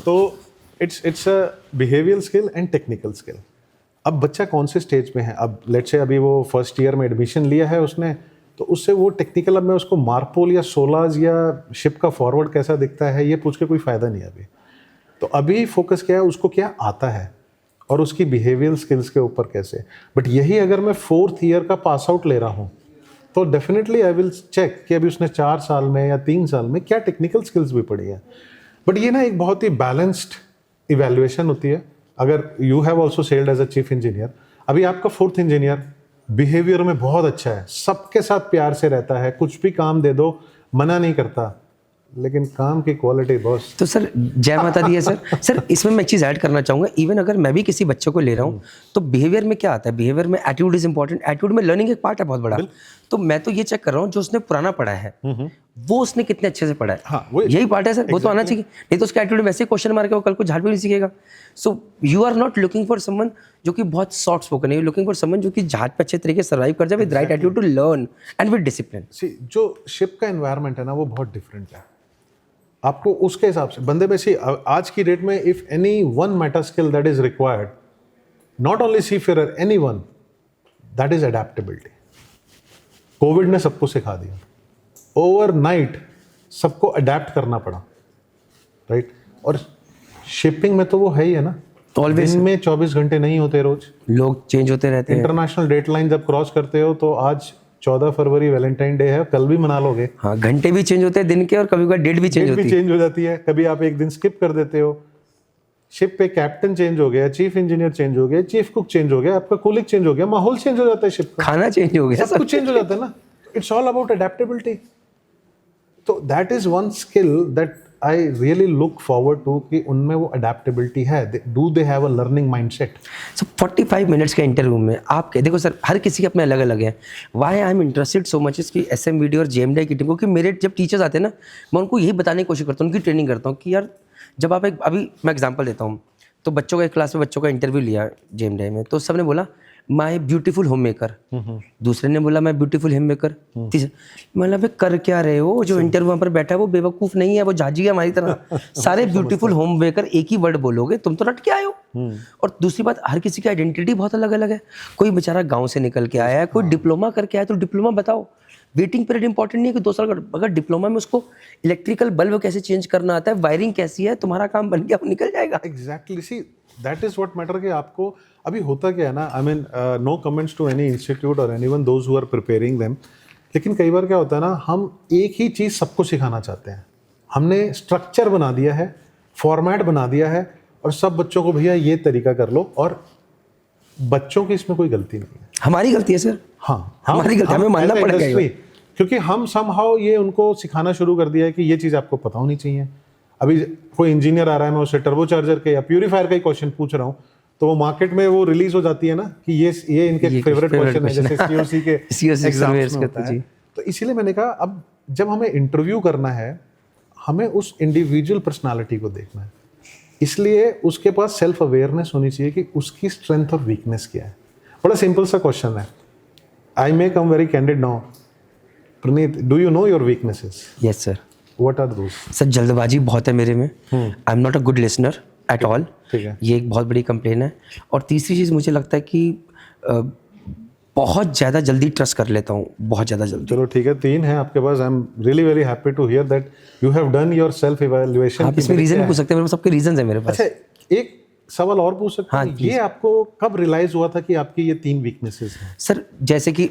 तो it's a behavioural skill and technical skill. अब बच्चा कौन से स्टेज पे है, अब लेट्स से अभी वो फर्स्ट ईयर में एडमिशन लिया है उसने, तो उससे वो टेक्निकल, अब मैं उसको मार्पोल या सोलाज या शिप का फॉरवर्ड कैसा दिखता है ये पूछ के कोई फायदा नहीं है अभी। तो अभी फोकस क्या है, उसको क्या आता है और उसकी बिहेवियरल स्किल्स के ऊपर कैसे। बट यही अगर मैं 4th ईयर का पास आउट ले रहा हूँ तो डेफिनेटली आई विल चेक कि अभी उसने 4 साल में या 3 साल में क्या टेक्निकल स्किल्स भी पढ़ी है। बट ये ना एक बहुत ही बैलेंस्ड इवैल्यूएशन होती है। अगर you have also sailed as a chief engineer, अभी आपका 4th इंजीनियर बिहेवियर में बहुत अच्छा है, सबके साथ प्यार से रहता है, कुछ भी काम दे दो मना नहीं करता, लेकिन काम की क्वालिटी बॉस। तो सर जय माता दी है सर। सर इसमें मैं एक चीज़ ऐड करना चाहूँगा, इवन अगर मैं भी किसी बच्चे को ले रहा हूँ तो बिहेवियर में क्या आता है, बिहेवियर में एटीट्यूड इज इंपॉर्टेंट, एटीट्यूड में लर्निंग एक पार्ट है बहुत बड़ा। तो मैं तो ये चेक कर रहा हूँ जो उसने पुराना पढ़ा है वो उसने कितने अच्छे से पढ़ा है। हाँ, यही पार्ट है सर, वो तो आना चाहिए, नहीं तो उसका एटीट्यूड में वैसे क्वेश्चन मार के वो कल को झाड़ भी नहीं सीखेगा। So you are not looking for someone जो कि बहुत सॉफ्ट स्पोकन है, यू लुकिंग फॉर समवन जो कि झाड़ पे अच्छे तरीके से सर्वाइव कर जाए with right attitude to learn and with discipline. जो शिप का एनवायरनमेंट है ना वो बहुत डिफरेंट है, आपको उसके हिसाब से बंदे में सी आज की डेट में if any one matter skill that is required, not only seafarer, any one, that is adaptability. COVID ने सबको सिखा दिया, ओवरनाइट सबको अडेप्ट करना पड़ा, राइट। और शिपिंग में तो वो है ही है ना, दिन में 24 घंटे नहीं होते, रोज लोग चेंज होते रहते हैं। इंटरनेशनल डेडलाइन जब क्रॉस करते हो तो आज 14 फरवरी वैलेंटाइन डे है, कल भी मना लोगे। हाँ, घंटे भी चेंज होते हैं दिन के, और कभी कभी डेट भी चेंज होती है। चेंज हो जाती है, कभी आप एक दिन स्किप कर देते हो। शिप पे कैप्टन चेंज हो गया, चीफ इंजीनियर चेंज हो गया, चीफ कुक चेंज हो गया, आपका कूलिंग चेंज हो गया, माहौल चेंज हो जाता है, शिप का खाना चेंज हो गया, सब कुछ चेंज हो जाता है ना। It's all about adaptability. तो that is one skill that I really look forward to कि उनमें वो अडेप्टेबिलिटी है। Do they have a learning mindset. So 45 minutes के इंटरव्यू में आपके देखो सर, हर किसी के अपने अलग अलग हैं। Why I am interested so much इसकी SMBD और JMDI की टीम को, कि मेरे जब टीचर्स आते हैं ना, मैं उनको यही बताने की कोशिश करता हूँ, उनकी ट्रेनिंग करता हूँ कि यार जब आप एक, अभी मैं एग्जाम्पल देता हूँ, तो बच्चों का एक क्लास में बच्चों का इंटरव्यू लिया JMDI में, तो सबने बोला माई ब्यूटीफुल होम मेकर, दूसरे ने बोला मैं ब्यूटीफुल होम मेकर, तीसरे मतलब कर क्या रहे हो, जो इंटरव्यू वहाँ पर बैठा है वो बेवकूफ़ नहीं है, वो जाजी है हमारी तरह। सारे ब्यूटीफुल होम मेकर एक ही वर्ड बोलोगे तुम तो रट के आए हो। और दूसरी बात, हर किसी की आइडेंटिटी बहुत अलग अलग है। कोई बेचारा गांव से निकल के आया है, कोई डिप्लोमा करके आया तो डिप्लोमा बताओ, वेटिंग पीरियड इंपॉर्टेंट नहीं है कि 2 साल का, अगर डिप्लोमा में उसको इलेक्ट्रिकल बल्ब कैसे चेंज करना आता है, वायरिंग कैसी है, तुम्हारा काम बन गया, वो निकल जाएगा। Exactly, see that is what matter कि आपको अभी होता क्या है ना, I mean no comments to any institute और anyone those who are preparing them, लेकिन कई बार क्या होता है ना, हम एक ही चीज़ सबको सिखाना चाहते हैं। हमने स्ट्रक्चर बना दिया है, फॉर्मेट बना दिया है, और सब बच्चों को भैया ये तरीका कर लो, और बच्चों की इसमें कोई गलती नहीं है। हमारी गलती है सर। हाँ, हमारी गलती, हमें मानना पड़ेगा ये। क्योंकि हम समहाउ ये उनको सिखाना शुरू कर दिया है कि ये चीज़ आपको पता होनी चाहिए। अभी कोई इंजीनियर आ रहा है, मैं उससे टर्बोचार्जर के या प्यूरीफायर का ही क्वेश्चन पूछ रहा हूँ, तो वो मार्केट में वो रिलीज हो जाती है ना कि ये इनके फेवरेट क्वेश्चन है, जैसे सीओसी के एग्जाम्स में होता है। तो इसीलिए मैंने कहा अब जब हमें इंटरव्यू करना है, हमें उस इंडिविजुअल पर्सनालिटी को देखना है, इसलिए उसके पास सेल्फ अवेयरनेस होनी चाहिए कि उसकी स्ट्रेंथ और वीकनेस क्या है। बड़ा सिंपल सा क्वेश्चन है, I may come very candid now, Praneet, do you know your weaknesses? Yes sir. What are those? Sir जल्दबाजी बहुत है मेरे में, I am not a good listener at all, ठीक है, ये एक बहुत बड़ी कंप्लेन है। और तीसरी चीज़ मुझे लगता है कि बहुत ज़्यादा जल्दी ट्रस्ट कर लेता हूँ, बहुत ज़्यादा जल्दी। चलो ठीक है, 3 है आपके पास। I am really very happy to hear that you have done your self evaluation. आप इसमें रीज़न पूछ सकते हैं, मेरे पास सबके रीजंस है मेरे पास। अच्छा, एक सवाल और पूछ सकते हैं, ये आपको कब रियलाइज हुआ था कि आपकी ये 3 वीकनेसेस हैं? सर जैसे कि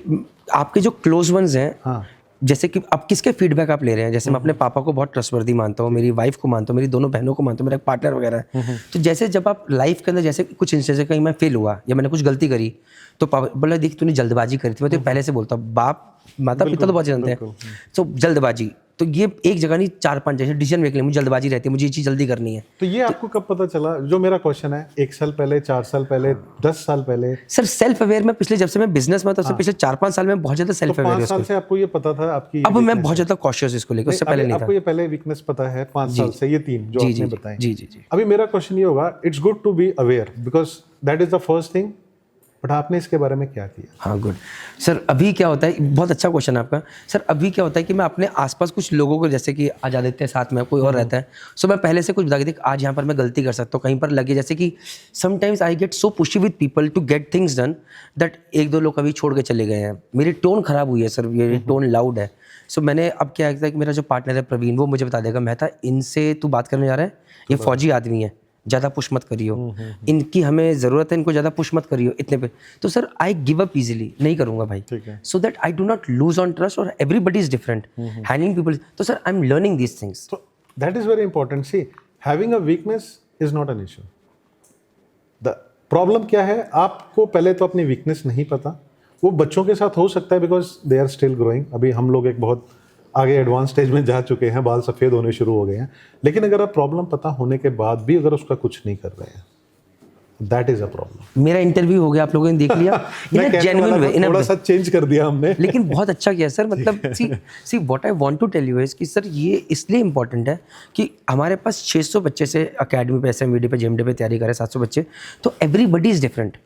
आपके जो क्लोज वंस हैं, हाँ, जैसे कि आप किसके फीडबैक आप ले रहे हैं, जैसे मैं अपने पापा को बहुत ट्रस्टवर्दी मानता हूँ, मेरी वाइफ को मानता हूँ, मेरी दोनों बहनों को मानता हूँ, मेरा एक पार्टनर वगैरह है। तो जैसे जब आप लाइफ के अंदर जैसे कुछ इंस्टेंस कहीं मैं फेल हुआ या मैंने कुछ गलती करी, तो पापा बोला देख तूने जल्दबाजी करी थी। मैं तो पहले से बोलता हूँ, बाप माता पिता तो बहुत जानते हैं, तो जल्दबाजी, तो ये एक जगह नहीं 4-5 जैसे डिसीजन मेक ले, मुझे जल्दबाजी रहती है, मुझे ये चीज़ जल्दी करनी है। तो ये आपको कब पता चला? जो मेरा क्वेश्चन है, 1 साल पहले, 4 साल पहले, 10 साल पहले? सर सेल्फ अवेयर में पिछले, जब से मैं बिजनेस में, तब से पिछले 4-5 साल में बहुत ज़्यादा सेल्फ अवेयर 5 साल से आपको ये पता था आपकी? अब मैं बहुत ज़्यादा कॉशियस इसको लेकर, उससे पहले नहीं था। आपको ये पहले वीकनेस पता है 5 साल से, ये 3 जो आपने बताए? जी जी जी। अभी मेरा क्वेश्चन ये होगा, it's good to be aware because that is the first thing, but आपने इसके बारे में क्या किया? हाँ गुड सर। अभी क्या होता है, बहुत अच्छा क्वेश्चन है आपका सर। अभी क्या होता है कि मैं अपने आसपास कुछ लोगों को, जैसे कि आ जाते हैं साथ में, कोई और रहता है, सो मैं पहले से कुछ बता के देख आज यहाँ पर मैं गलती कर सकता हूँ, कहीं पर लगे, जैसे कि sometimes I get so pushy with people to get things done that 1-2 लोग कभी छोड़ के चले गए हैं, मेरी टोन खराब हुई है सर, मेरी टोन लाउड है। सो मैंने अब क्या है कि मेरा जो पार्टनर है प्रवीण, वो मुझे बता देगा, मेहता इनसे तू बात करने जा रहा है, ये फौजी आदमी है, ज़्यादा पुश मत करियो, इनकी हमें ज़रूरत है, इनको ज़्यादा पुश मत करियो इतने पे। तो sir I give up easily, नहीं करूँगा भाई, so that I do not lose on trust, और everybody is different, handling people. तो sir I am learning these things. So that is very important. See, having a weakness is not an issue. The problem क्या है, आपको पहले तो अपनी weakness नहीं पता। वो बच्चों के साथ हो सकता है because they are still growing. अभी हम लोग एक बहुत आगे एडवांस स्टेज में जा चुके हैं, बाल सफ़ेद होने शुरू हो गए हैं, लेकिन अगर आप प्रॉब्लम पता होने के बाद भी अगर उसका कुछ नहीं कर रहे हैं, दैट इज अ प्रॉब्लम। मेरा इंटरव्यू हो गया, आप लोगों ने देख लिया, इन जेन्युइन वे, थोड़ा सा चेंज कर दिया हमने, लेकिन बहुत अच्छा किया सर। मतलब see what I want to tell you is कि सर ये इसलिए इंपॉर्टेंट है कि हमारे पास 600 बच्चे से अकेडमी पे, SMVD पे, JMD पे तैयारी करें 700 बच्चे, तो एवरीबडी इज डिफरेंट।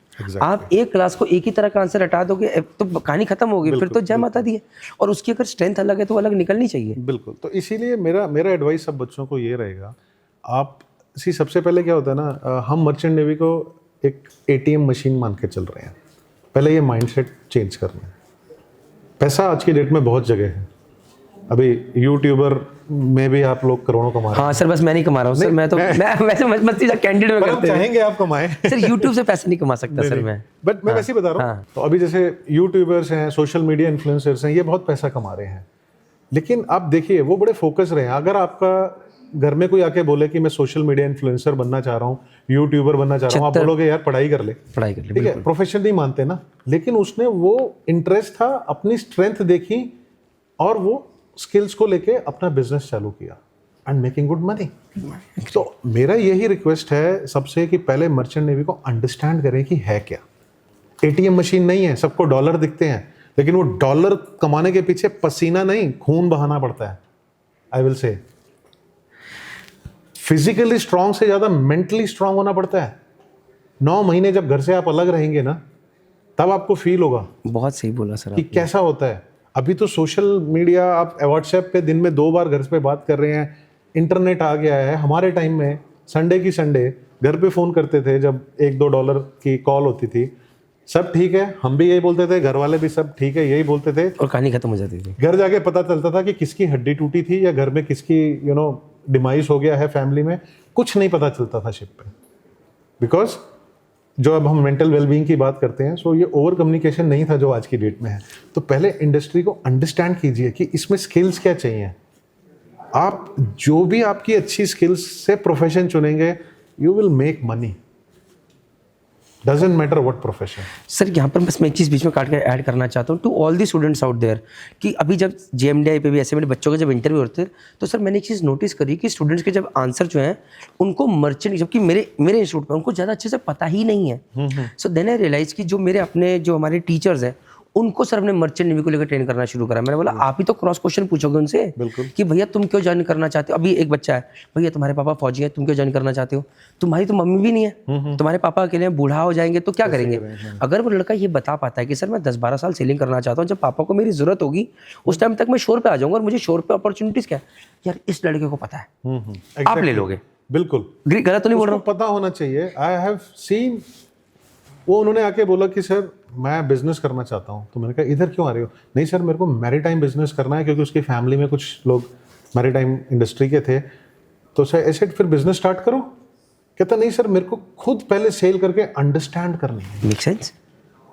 आप एक क्लास को एक ही तरह का आंसर हटा दोगे तो कहानी खत्म होगी, फिर तो जय माता दी है। और उसकी अगर स्ट्रेंथ अलग है तो अलग निकलनी चाहिए। बिल्कुल। तो इसीलिए मेरा एडवाइस सब बच्चों को ये रहेगा, आप सबसे पहले क्या होता है ना, हम मर्चेंट नेवी को एक ATM मशीन मान के चल रहे हैं। पहले ये माइंडसेट चेंज करना है। पैसा आज की डेट में बहुत जगह है, अभी यूट्यूबर में भी आप लोग करोड़ों कमा रहे हैं। हाँ सर, बस मैं नहीं कमा रहा हूँ सर, मैं तो मैं वैसे मस्ती कैंडिडेट में करते हैं। चाहेंगे आप कमाएं सर, यूट्यूब से पैसे नहीं कमा सकता सर मैं, बट मैं वैसे ही बता रहा हूँ। तो अभी जैसे यूट्यूबर्स हैं, सोशल मीडिया इन्फ्लुएंसर्स हैं, ये बहुत पैसा कमा रहे हैं, लेकिन आप देखिए वो बड़े फोकस रहे हैं। अगर आपका घर में कोई आके बोले कि मैं सोशल मीडिया इन्फ्लुएंसर बनना चाह रहा हूँ, यूट्यूबर बनना चाह रहा हूँ, आप बोलोगे यार पढ़ाई कर ले, ठीक है, प्रोफेशन नहीं मानते ना। लेकिन उसने वो इंटरेस्ट था, अपनी स्ट्रेंथ देखी और वो स्किल्स को लेके अपना बिजनेस चालू किया एंड मेकिंग गुड मनी। तो मेरा यही रिक्वेस्ट है सबसे कि पहले मर्चेंट नेवी को अंडरस्टैंड करें कि है क्या। ATM मशीन नहीं है, सबको डॉलर दिखते हैं, लेकिन वो डॉलर कमाने के पीछे पसीना नहीं, खून बहाना पड़ता है। आई विल से फिजिकली स्ट्रांग से ज्यादा मेंटली स्ट्रांग होना पड़ता है। 9 महीने जब घर से आप अलग रहेंगे ना, तब आपको फील होगा। बहुत सही बोला सर कि कैसा होता है। अभी तो सोशल मीडिया, आप व्हाट्सएप पे दिन में 2 बार घर पे बात कर रहे हैं, इंटरनेट आ गया है। हमारे टाइम में संडे की संडे घर पे फ़ोन करते थे, जब $1-2 की कॉल होती थी, सब ठीक है, हम भी यही बोलते थे, घर वाले भी सब ठीक है यही बोलते थे, और कहानी खत्म हो जाती थी। घर जाके पता चलता था कि किसकी हड्डी टूटी थी या घर में किसकी डिमाइस हो गया है फैमिली में, कुछ नहीं पता चलता था शिप पे। बिकॉज जो अब हम मेंटल वेलबींग की बात करते हैं, सो ये ओवर कम्युनिकेशन नहीं था जो आज की डेट में है। तो पहले इंडस्ट्री को अंडरस्टैंड कीजिए कि इसमें स्किल्स क्या चाहिए। आप जो भी आपकी अच्छी स्किल्स से प्रोफेशन चुनेंगे, you will make money, doesn't matter what profession. Sir यहाँ पर बस मैं एक चीज़ बीच में काट कर ऐड करना चाहता हूँ to all the students out there, कि अभी जब JMDI पे भी ऐसे मेरे बच्चों के जब इंटरव्यू होते हैं, तो सर मैंने एक चीज़ नोटिस करी कि स्टूडेंट्स के जब आंसर जो हैं उनको मर्चेंट, जबकि मेरे इंस्टीट्यूट में उनको ज़्यादा अच्छे से पता ही नहीं है। सो देन आई रियलाइज कि जो मेरे अपने जो हमारे टीचर्स हैं उनको सर हमने मर्चेंट नेवी को लेकर ट्रेन करना शुरू करा। मैंने बोला आप ही तो क्रॉस क्वेश्चन पूछोगे उनसे कि भैया तुम क्यों ज्वाइन करना चाहते हो। अभी एक बच्चा है, भैया तुम्हारे पापा फौजी हैं, तुम क्यों ज्वाइन करना चाहते हो, तुम्हारी तो मम्मी भी नहीं है, तुम्हारे पापा अकेले हैं, बूढ़ा हो जाएंगे तो क्या करेंगे। अगर वो लड़का ये बता पाता है कि सर मैं 10-12 साल सेलिंग करना चाहता हूँ, जब पापा को मेरी जरूरत होगी उस टाइम तक मैं शोर पे आ जाऊंगा और मुझे शोर पे अपॉर्चुनिटीज क्या यार इस लड़के को पता है, आप ले लोगे। बिल्कुल गलत तो नहीं बोल रहा हूँ? पता होना चाहिए। आई हैव सीन, वो उन्होंने आके बोला कि सर मैं बिजनेस करना चाहता हूँ। तो मैंने कहा इधर क्यों आ रहे हो? नहीं सर मेरे को मैरीटाइम बिजनेस करना है, क्योंकि उसकी फैमिली में कुछ लोग मैरीटाइम इंडस्ट्री के थे। तो सर ऐसे फिर बिजनेस स्टार्ट करो। कहता नहीं सर मेरे को खुद पहले सेल करके अंडरस्टैंड करनी है। Make sense.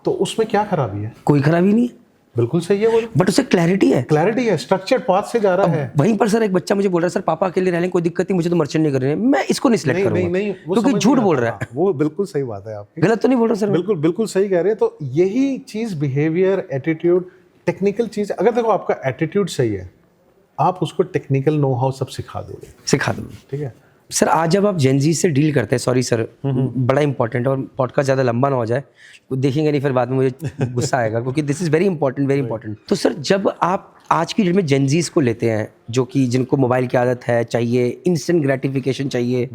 तो उसमें क्या खराबी है? कोई खराबी नहीं है, बिल्कुल सही है वो, बट उसे क्लैरिटी है, क्लैरिटी है, स्ट्रक्चर्ड पाथ से जा रहा है। वहीं पर सर एक बच्चा मुझे बोल रहा है सर पापा अकेले रह लें कोई दिक्कत नहीं, मुझे तो मर्चेंट नहीं करनी है, मैं इसको नहीं सिलेक्ट करूंगा नहीं क्योंकि झूठ बोल रहा है। वो बिल्कुल सही बात है आपकी, गलत तो नहीं बोल रहा सर? बिल्कुल बिल्कुल सही कह रहे हैं। तो यही चीज बिहेवियर, एटीट्यूड, टेक्निकल चीज, अगर देखो आपका एटीट्यूड सही है आप उसको टेक्निकल नो हाउ सब सिखा दोगे, सिखा दूंगा। ठीक है सर आज जब आप जेनजी से डील करते हैं, सॉरी सर बड़ा इंपॉर्टेंट, और पॉडकास्ट ज़्यादा लंबा ना हो जाए, देखेंगे नहीं फिर बाद में मुझे गुस्सा आएगा क्योंकि this is very important, very important. तो सर जब आप आज की डेट में जेनजीज को लेते हैं जो कि जिनको मोबाइल की आदत है, चाहिए इंस्टेंट ग्रेटिफिकेशन चाहिए,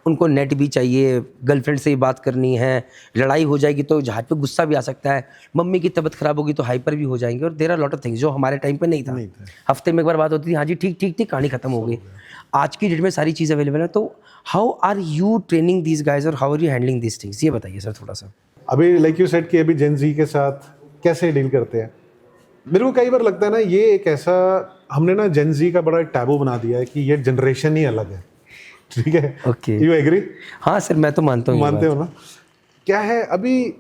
उनको नेट भी चाहिए, गर्लफ्रेंड से ही बात करनी है, लड़ाई हो जाएगी तो जहाज पे गुस्सा भी आ सकता है, मम्मी की तबीयत खराब होगी तो हाइपर भी हो जाएंगे, और there are lot of things जो हमारे टाइम पे नहीं था। हफ्ते में एक बार बात होती थी, हाँ जी ठीक ठीक ठीक, कहानी खत्म हो गई। आज की डेट में सारी चीज़ अवेलेबल है। तो how are you training these guys और how are you handling these things, ये बताइए सर थोड़ा सा। अभी लाइक यू सेड कि अभी जेनजी के साथ कैसे डील करते हैं। मेरे को कई बार लगता है ना, ये एक ऐसा हमने ना जेनजी का बड़ा टैबू बना दिया है कि ये जनरेशन ही अलग है, ठीक है? Okay, you agree? हाँ सर मैं तो मानता हूँ। मानते हो ना? क्या है अभी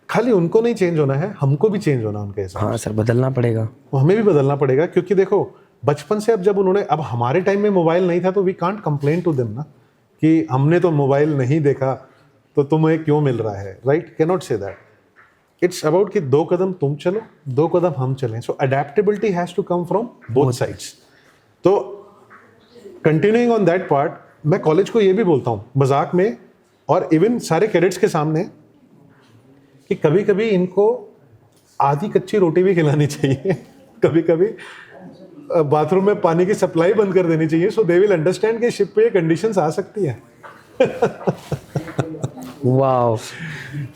खाली उनको नहीं चेंज होना है, हमको भी चेंज होना उनके हिसाब। हाँ सर बदलना पड़ेगा, तो हमें भी बदलना पड़ेगा, क्योंकि देखो बचपन से अब जब उन्होंने, अब हमारे टाइम में मोबाइल नहीं था तो we can't complain to them ना कि हमने तो मोबाइल नहीं देखा तो तुम्हें क्यों मिल रहा है, right? Can not say that. It's about कि 2 कदम तुम चलो 2 कदम हम चलें। So adaptability has to come from both sides. तो कंटिन्यूइंग ऑन दैट पार्ट, मैं कॉलेज को ये भी बोलता हूँ मजाक में और इवन सारे कैडेट्स के सामने कि कभी कभी इनको आधी कच्ची रोटी भी खिलानी चाहिए, कभी कभी बाथरूम में पानी की सप्लाई बंद कर देनी चाहिए, सो दे विल अंडरस्टैंड कि शिप पे ये कंडीशंस आ सकती है। वाओ,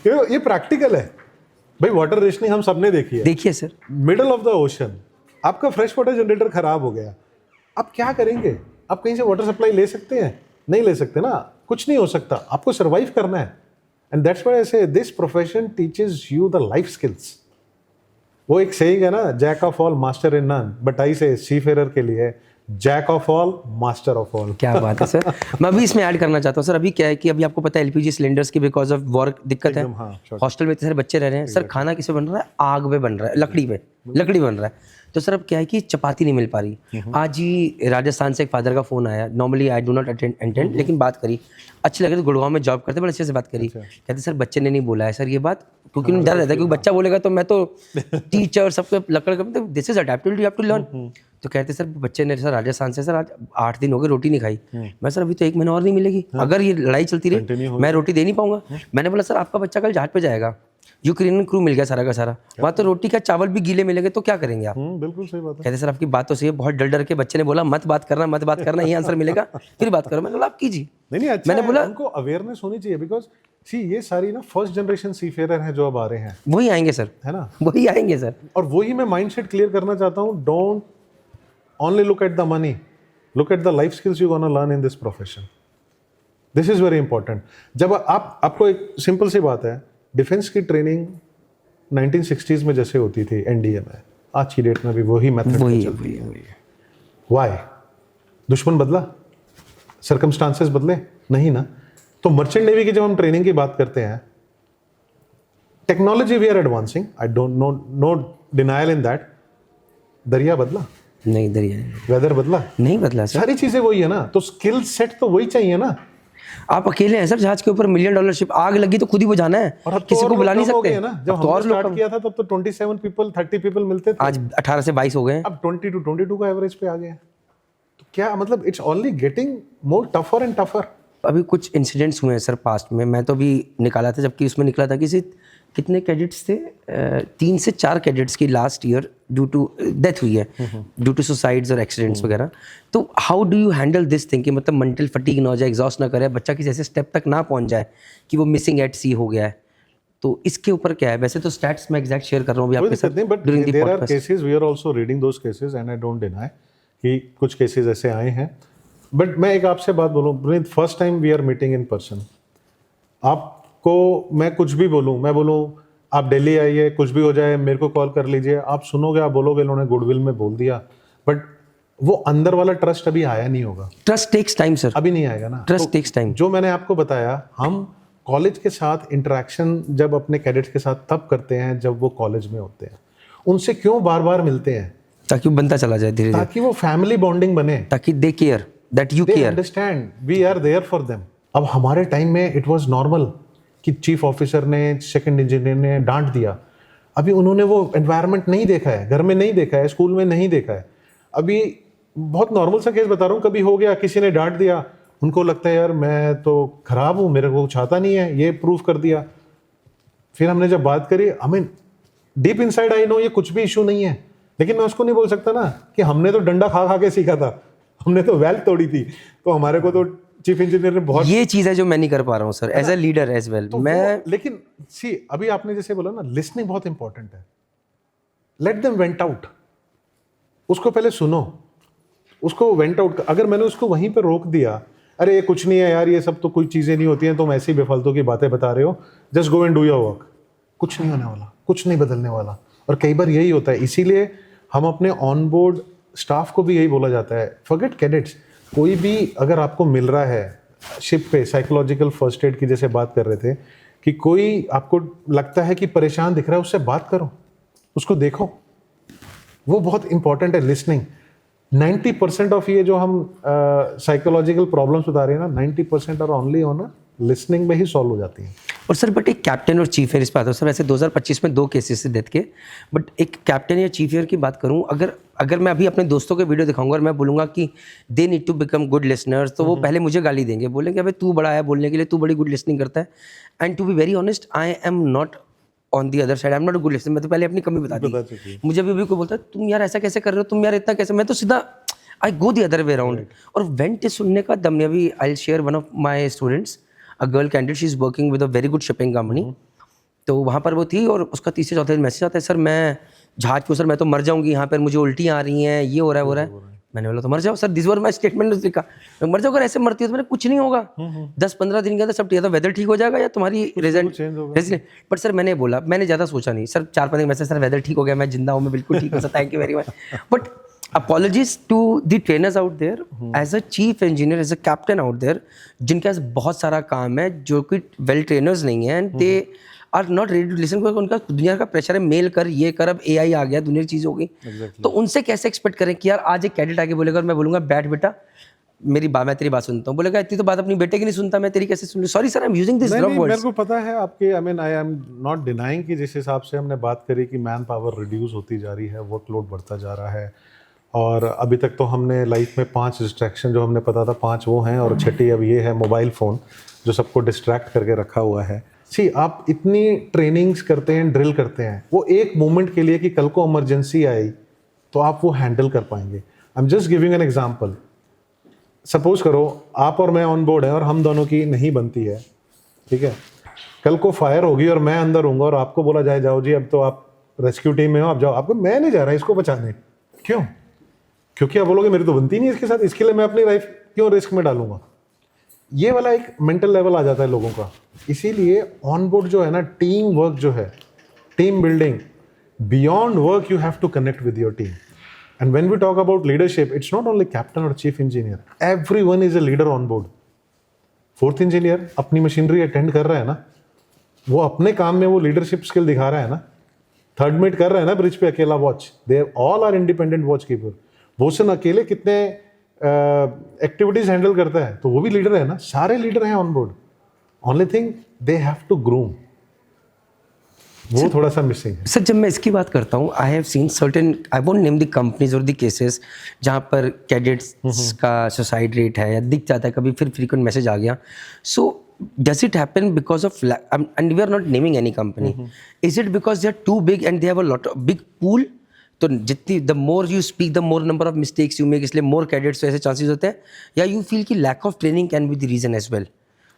ये प्रैक्टिकल है भाई। वाटर रेशनिंग हम सबने देखी है। देखिए sir, middle of the ocean आपका फ्रेश वाटर जनरेटर खराब हो गया, आप क्या करेंगे? आप कहीं से वाटर सप्लाई ले सकते हैं? नहीं ले सकते ना, कुछ नहीं हो सकता, आपको सर्वाइव करना है। And that's why I say this profession teaches you the life skills. वो एक सेइंग है ना, jack of all master in none, but I say seafarer के लिए jack of all master of all. क्या बात है सर। मैं अभी इसमें ऐड करना चाहता हूँ सर, अभी क्या है कि अभी आपको पता है एलपीजी सिलेंडर्स की बिकॉज ऑफ वॉर दिक्कत है, हॉस्टल में इतने सारे बच्चे रह रहे हैं सर, खाना किसे बन रहा है? आग पे बन रहा है, लकड़ी बन रहा है। तो सर अब क्या है कि चपाती नहीं मिल पा रही। आज ही राजस्थान से एक फादर का फोन आया, normally I do not attend, लेकिन बात करी, अच्छी लगी, तो गुड़गांव में जॉब करते, बड़े अच्छे से बात करी। कहते सर बच्चे ने नहीं बोला है सर ये बात, क्योंकि उन्हें डर रहता है क्योंकि बच्चा बोलेगा तो मैं तो टीचर सबको लकड़ कर, this is adaptability, you have to learn. तो कहते सर बच्चे ने सर राजस्थान से सर आज 8 दिन हो गए रोटी नहीं खाई। मैं सर अभी तो 1 महीना और नहीं मिलेगी, अगर ये लड़ाई चलती रही मैं रोटी दे नहीं पाऊंगा। मैंने बोला सर आपका बच्चा कल जहाज पे जाएगा, यूक्रेनियन क्रू मिल गया सारा का सारा, वहाँ तो रोटी का चावल भी गीले मिलेंगे तो क्या करेंगे आप? बिल्कुल सही बात है। कहते सर आपकी बात तो सही है, बहुत डर के बच्चे ने बोला मत बात करना ये आंसर मिलेगा, फिर बात करो। मैंने बोला आप कीजिए। नहीं अच्छा, मैंने बोला उनको अवेयरनेस होनी चाहिए, बिकॉज सी ये सारी ना फर्स्ट जनरेशन सीफेरर हैं जो अब आ रहे हैं, वही आएंगे सर, है ना? वही आएंगे सर। और वही मैं माइंडसेट क्लियर करना चाहता हूँ, don't only look at the money, look at the life skills you gonna learn in this profession. This is very important. जब आपको एक सिंपल सी बात है, डिफेंस की ट्रेनिंग 1960s में जैसे होती थी एनडीए में, आज की डेट में भी वही मेथड वही वही वाई? दुश्मन बदला, सर्कमस्टांसेस बदले नहीं ना। तो मर्चेंट नेवी की जब हम ट्रेनिंग की बात करते हैं, technology we are advancing, I don't no denial in that. दरिया बदला नहीं, दरिया वेदर बदला नहीं बदला सर। सारी चीजें वही है ना, तो स्किल सेट तो वही चाहिए ना। आप अकेले हैं सर जहाज के ऊपर, $1 मिलियन शिप, आग लगी तो खुद ही बुझाना है, और अब तो किसी और को बुला लोग नहीं कम हो सकते गए ना। जब अब तो हमने और लोग स्टार्ट कम। किया था तब तो 27 पीपल 30 पीपल मिलते थे, आज 18 से 22 हो गए हैं। अब 20 to 22 का एवरेज पे आ गए हैं। तो क्या मतलब, it's only getting more tougher and tougher. अभी कुछ इंसिडेंट्स हुए हैं सर पास्ट में, मैं तो अभी निकाला था, जबकि उसमें निकला था कि कितने कैडेट्स थे, 3 से 4 कैडेट्स की last year due to death हुई है, ड्यू टू सुसाइड्स और एक्सीडेंट्स वगैरह। तो how do you handle this thing कि मतलब मेंटल फटीग ना हो जाए, एग्जॉस्ट ना करे, बच्चा किसी ऐसे स्टेप तक ना पहुंच जाए कि वो मिसिंग एट सी हो गया है? तो इसके ऊपर क्या है? वैसे तो स्टैट्स मैं एग्जैक्ट शेयर कर रहा हूँ अभी आपके साथ but during the there are podcast. Cases, we are also reading those cases and I don't deny कि कुछ केसेस ऐसे आए हैं। बट मैं एक आपसे बात बोलूं, first time we are meeting in person, आपको मैं कुछ भी बोलूं, मैं बोलूं आप दिल्ली आइए, कुछ भी हो जाए मेरे को कॉल कर लीजिए, आप सुनोगे, आप बोलोगे इन्होंने गुडविल में बोल दिया, बट वो अंदर वाला ट्रस्ट अभी आया नहीं होगा। ट्रस्ट टेक्स टाइम सर, अभी नहीं आएगा ना। Trust takes time. जो मैंने आपको बताया, हम कॉलेज के साथ इंटरेक्शन जब अपने कैडेट्स के साथ तब करते हैं जब वो कॉलेज में होते हैं। उनसे क्यों बार बार मिलते हैं? ताकि वो बनता चला जाए धीरे धीरे, ताकि वो फैमिली बॉन्डिंग बने, ताकि they care, that you they care. Understand we are there for them. अब हमारे टाइम में इट वाज नॉर्मल कि चीफ ऑफिसर ने, सेकंड इंजीनियर ने डांट दिया। अभी उन्होंने वो एनवायरनमेंट नहीं देखा है, घर में नहीं देखा है, स्कूल में नहीं देखा है। अभी बहुत नॉर्मल सा केस बता रहा हूँ, कभी हो गया, किसी ने डांट दिया, उनको लगता है यार मैं तो खराब हूँ, मेरे को कुछ आता नहीं है, ये प्रूफ कर दिया। फिर हमने जब बात करी, I mean deep inside I know ये कुछ भी इशू नहीं है, लेकिन मैं उसको नहीं बोल सकता ना कि हमने तो डंडा खा खा के सीखा था, हमने तो वेल्थ तोड़ी थी, तो हमारे को तो चीफ इंजीनियर ने बहुत। ये चीज है जो मैं नहीं कर पा रहा हूँ sir as a leader as well. मैं लेकिन सी अभी आपने जैसे बोला ना, लिसनिंग बहुत इंपॉर्टेंट है। लेट देम वेंट आउट, उसको पहले सुनो, उसको वेंट आउट। अगर मैंने उसको वहीं पे रोक दिया, अरे ये कुछ नहीं है यार, ये सब तो कोई चीजें नहीं होती हैं, तुम ऐसे ही बेफालतू की बातें बता रहे हो, just go and do your work, कुछ नहीं होने वाला, कुछ नहीं बदलने वाला। और कई बार यही होता है, इसीलिए हम अपने ऑन बोर्ड स्टाफ को भी यही बोला जाता है, फॉरगेट कैडेट्स, कोई भी अगर आपको मिल रहा है शिप पे, साइकोलॉजिकल फर्स्ट एड की जैसे बात कर रहे थे, कि कोई आपको लगता है कि परेशान दिख रहा है, उससे बात करो, उसको देखो, वो बहुत इंपॉर्टेंट है। लिसनिंग 90% ऑफ ये जो हम साइकोलॉजिकल प्रॉब्लम्स बता रहे हैं ना, 90% और ओनली ऑन लिसनिंग में ही सॉल्व हो जाती हैं। और सर बट एक कैप्टन और चीफ एयर, इस पर आता हूँ सर। वैसे 2025 में 2 केसेस थे डेथ के, बट एक कैप्टन या चीफ एयर की बात करूँ, अगर मैं अभी अपने दोस्तों के वीडियो दिखाऊंगा और मैं बोलूँगा कि they need to become good listeners, तो वो पहले मुझे गाली देंगे, बोलेंगे अबे तू बड़ा है बोलने के लिए, तू बड़ी गुड लिसनिंग करता है। And to be very honest, I am not on the other side, I am not a good listener. मैं तो पहले अपनी कमी बता दी। मुझे भी कोई बोलता है तुम यार ऐसा कैसे कर रहे हो, तुम यार इतना कैसे, मैं तो सीधा आई गो दी अदर वे अराउंड। और वेंट सुनने का दम नहीं। अभी I share one of my students, a girl candidate, she is working with a very good shipping company. तो वहाँ पर वो थी और उसका तीसरे चौथे दिन मैसेज आता है, सर मैं जहाज पे, सर मैं तो मर जाऊंगी यहाँ पर, मुझे उल्टी आ रही हैं, ये हो रहा है वो रहा है। मैंने बोला तो मर जाओ sir, this were my statement लिखा, मैं मर जाओ, अगर ऐसे मरती हो तो मैंने कुछ नहीं होगा, 10-15 दिन के अंदर सब, या तो वेदर ठीक हो जाएगा या तुम्हारी रेजिडेंट। बट सर मैंने बोला, मैंने ज़्यादा सोचा नहीं सर, 4-5 दिन मैसेज, सर वेदर ठीक हो गया, मैं जिंदा हूँ, मैं बिल्कुल ठीक हूँ sir, thank you very much. But apologies to the trainers out there, as a chief engineer, as a captain out there, जिनके पास बहुत सारा काम है, जो कि वेल ट्रेनर्स नहीं है, and they are not ready to listen, क्योंकि उनका दुनिया का प्रेशर है, मेल कर, ये कर, अब AI आ गया, दुनिया की चीज़ हो गई। तो उनसे कैसे एक्सपेक्ट करें कि यार आज एक कैडेट आके बोलेगा और मैं बोलूँगा बैठ बेटा मैं तेरी बात सुनता हूँ, बोलेगा इतनी तो बात अपनी बेटे की नहीं सुनता, मैं तेरी कैसे सुन लूँ? Sorry sir, I am using this rough words. मेरे को पता है आपके, I mean I am not denying कि जिस हिसाब से हमने बात करी कि मैन पावर रिड्यूस होती जा रही है, वर्कलोड बढ़ता जा रहा है, और अभी तक तो हमने लाइफ में 5 डिस्ट्रैक्शन जो हमने पता था 5 वो हैं, और छठी अब ये है मोबाइल फ़ोन जो सबको डिस्ट्रैक्ट करके रखा हुआ है। सी आप इतनी ट्रेनिंग्स करते हैं, ड्रिल करते हैं, वो एक मोमेंट के लिए कि कल को इमरजेंसी आई तो आप वो हैंडल कर पाएंगे। I am just giving an example. Suppose करो आप और मैं ऑन बोर्ड है और हम दोनों की नहीं बनती है, ठीक है, कल को फायर होगी और मैं अंदर हूँगा और आपको बोला जाए जाओ जी अब तो आप रेस्क्यू टीम में हो, आप जाओ, आपको मैं नहीं जा रहा इसको बचाने, क्यों? क्योंकि आप बोलोगे मेरी तो बनती नहीं इसके साथ, इसके लिए मैं अपनी लाइफ क्यों रिस्क में डालूंगा? ये वाला एक मेंटल लेवल आ जाता है लोगों का। इसीलिए ऑन बोर्ड जो है ना, टीम वर्क जो है, team building, beyond work you have to connect with your team. And when we talk about leadership, it's not only captain और chief engineer, everyone is a leader on board. Fourth engineer अपनी machinery attend कर रहा है ना, वो अपने काम में वो लीडरशिप स्किल दिखा रहा है ना। थर्ड मेट कर रहा है ना ब्रिज पे अकेला watch, they all are independent watch keeper. Bhushan अकेले कितने एक्टिविटीज हैंडल करता है, तो वो भी लीडर है ना। सारे लीडर हैं on board, only thing they have to groom, वो थोड़ा सा मिसिंग है। सर जब मैं इसकी बात करता हूँ, I have seen certain, I won't name the companies और द केसेस जहाँ पर कैडेट्स का सुसाइड रेट है या दिख जाता है कभी, फिर फ्रीक्वेंट मैसेज आ गया। So does it happen because of, and we are not naming any company, is it because they are too big and they have a lot of big pool? तो जितनी the more you speak the more number of mistakes you make, इसलिए more cadets ऐसे chances होते हैं? या you feel कि lack of training can be the reason as well,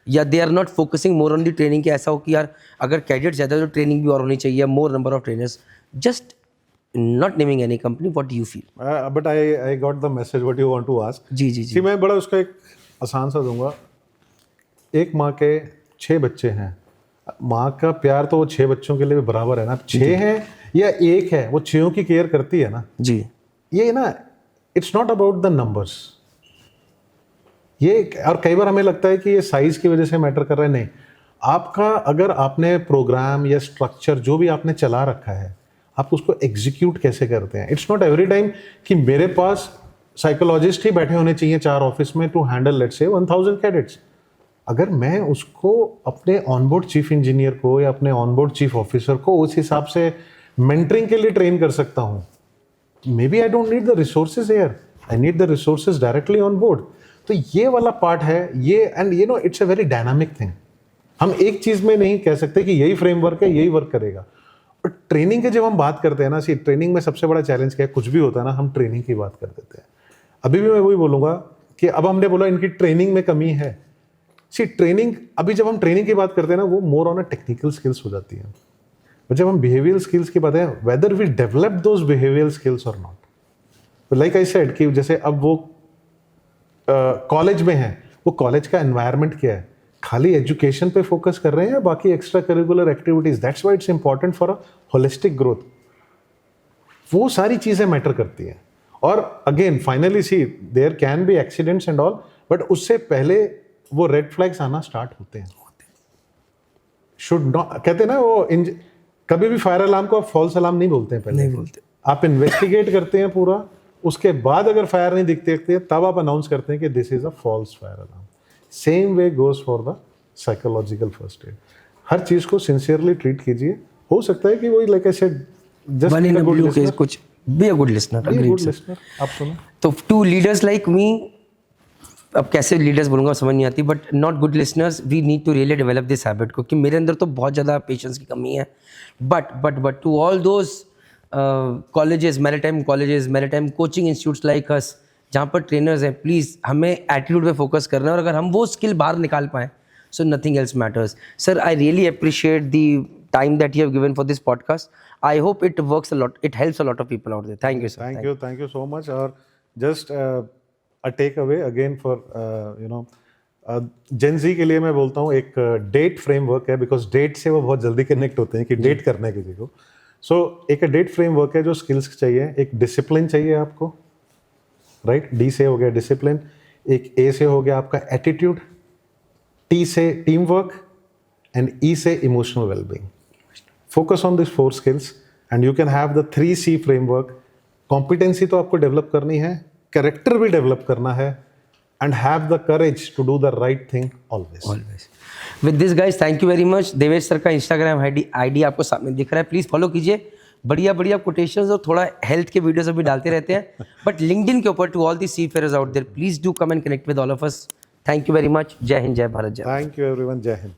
या they are not focusing more on the training, कि ऐसा हो कि यार अगर कैडेट्स ज़्यादा तो ट्रेनिंग भी और होनी चाहिए, more number of trainers? Just not naming any company, what do you feel? But I got the message what you want to ask. जी जी जी। मैं बड़ा उसका एक आसान सा दूंगा। एक माँ के 6 बच्चे हैं, माँ का प्यार तो वो 6 बच्चों के लिए भी बराबर है ना। 6 हैं या 1 है, वो 6 की केयर करती है ना जी। ये ना, it's not about the numbers. ये और कई बार हमें लगता है कि ये साइज की वजह से मैटर कर रहा है, नहीं। आपका अगर आपने प्रोग्राम या स्ट्रक्चर जो भी आपने चला रखा है, आप उसको एग्जीक्यूट कैसे करते हैं। इट्स नॉट एवरी टाइम कि मेरे पास साइकोलॉजिस्ट ही बैठे होने चाहिए 4 ऑफिस में to handle let's say 1000 cadets. अगर मैं उसको अपने ऑनबोर्ड चीफ इंजीनियर को या अपने ऑनबोर्ड चीफ ऑफिसर को उस हिसाब से मेंटरिंग के लिए ट्रेन कर सकता हूँ, may B I don't need the resources here, I need the resources directly on board. तो ये वाला पार्ट है ये, and you know it's a very dynamic thing. हम एक चीज में नहीं कह सकते कि यही फ्रेमवर्क है, यही वर्क करेगा। और ट्रेनिंग के जब हम बात करते हैं ना, सी ट्रेनिंग में सबसे बड़ा चैलेंज क्या है, कुछ भी होता है ना हम ट्रेनिंग की बात कर देते हैं। अभी भी मैं वही बोलूंगा कि अब हमने बोला इनकी ट्रेनिंग में कमी है। सी ट्रेनिंग, अभी जब हम ट्रेनिंग की बात करते हैं ना, वो more on a technical skills हो जाती है। बट जब हम बिहेवियरल स्किल्स की बात है, whether we develop those behavioural skills और नॉट। लाइक आई सेड कि जैसे अब वो कॉलेज में है, वो कॉलेज का एनवायरनमेंट क्या है, खाली एजुकेशन पे फोकस कर रहे हैं या बाकी extra curricular activities. That's why it's important for a holistic growth. वो सारी चीजें मैटर करती हैं। और again finally see there can be accidents and all, but उससे पहले वो रेड फ्लैग्स आना स्टार्ट होते हैं। शुड नॉट, कहते हैं ना वो कभी भी फायर अलार्म को आप फॉल्स अलार्म नहीं बोलते हैं, पहले नहीं बोलते। आप इन्वेस्टिगेट करते हैं पूरा, उसके बाद अगर फायर नहीं दिखते तब आप अनाउंस करते हैं कि this is a false fire alarm. Same way goes for the psychological first aid. हर चीज को सिंसियरली ट्रीट कीजिए। हो सकता है कि वही like I said, just one in a blue case, कुछ be a good listener. Good listener. आप सुनो, तो टू लीडर्स लाइक मी, अब कैसे लीडर्स बोलूँगा समझ नहीं आती, but not good listeners, we need to really develop this habit को, कि मेरे अंदर तो बहुत ज़्यादा पेशेंस की कमी है। But to all those colleges, maritime colleges, maritime coaching institutes like us, जहाँ पर ट्रेनर्स हैं, प्लीज़ हमें एटीट्यूड पे फोकस करना है। और अगर हम वो स्किल बाहर निकाल पाएँ, so nothing else matters. Sir I really appreciate the time that you have given for this podcast. I hope it works a lot, it helps a lot of people out there. Thank you sir. thank you so much. और just a take away again for you know Gen Z के लिए मैं बोलता हूँ, एक date framework है, because date से वो बहुत जल्दी कनेक्ट होते हैं कि डेट करना है किसी को। सो एक डेट फ्रेमवर्क है जो स्किल्स चाहिए, एक डिसिप्लिन चाहिए आपको, राइट। डी से हो गया डिसिप्लिन, एक ए से हो गया आपका एटीट्यूड, टी से टीम वर्क, एंड ई से emotional wellbeing. Focus on this 4 skills and you can have the 3C framework. Competency तो आपको डेवलप करनी है, कैरेक्टर भी डेवलप करना है, and have the courage to do the right thing always. With this guys, thank you very much. Devesh sir का Instagram ID आपको सामने दिख रहा है, प्लीज़ फॉलो कीजिए। बढ़िया बढ़िया कोटेशंस और थोड़ा हेल्थ के वीडियोस भी डालते रहते हैं, बट लिंक्डइन के ऊपर to all the seafarers out there, please do come and connect with all of us. Thank you very much. जय हिंद, जय भारत, जय। थैंक यू एवरीवन, जय हिंद।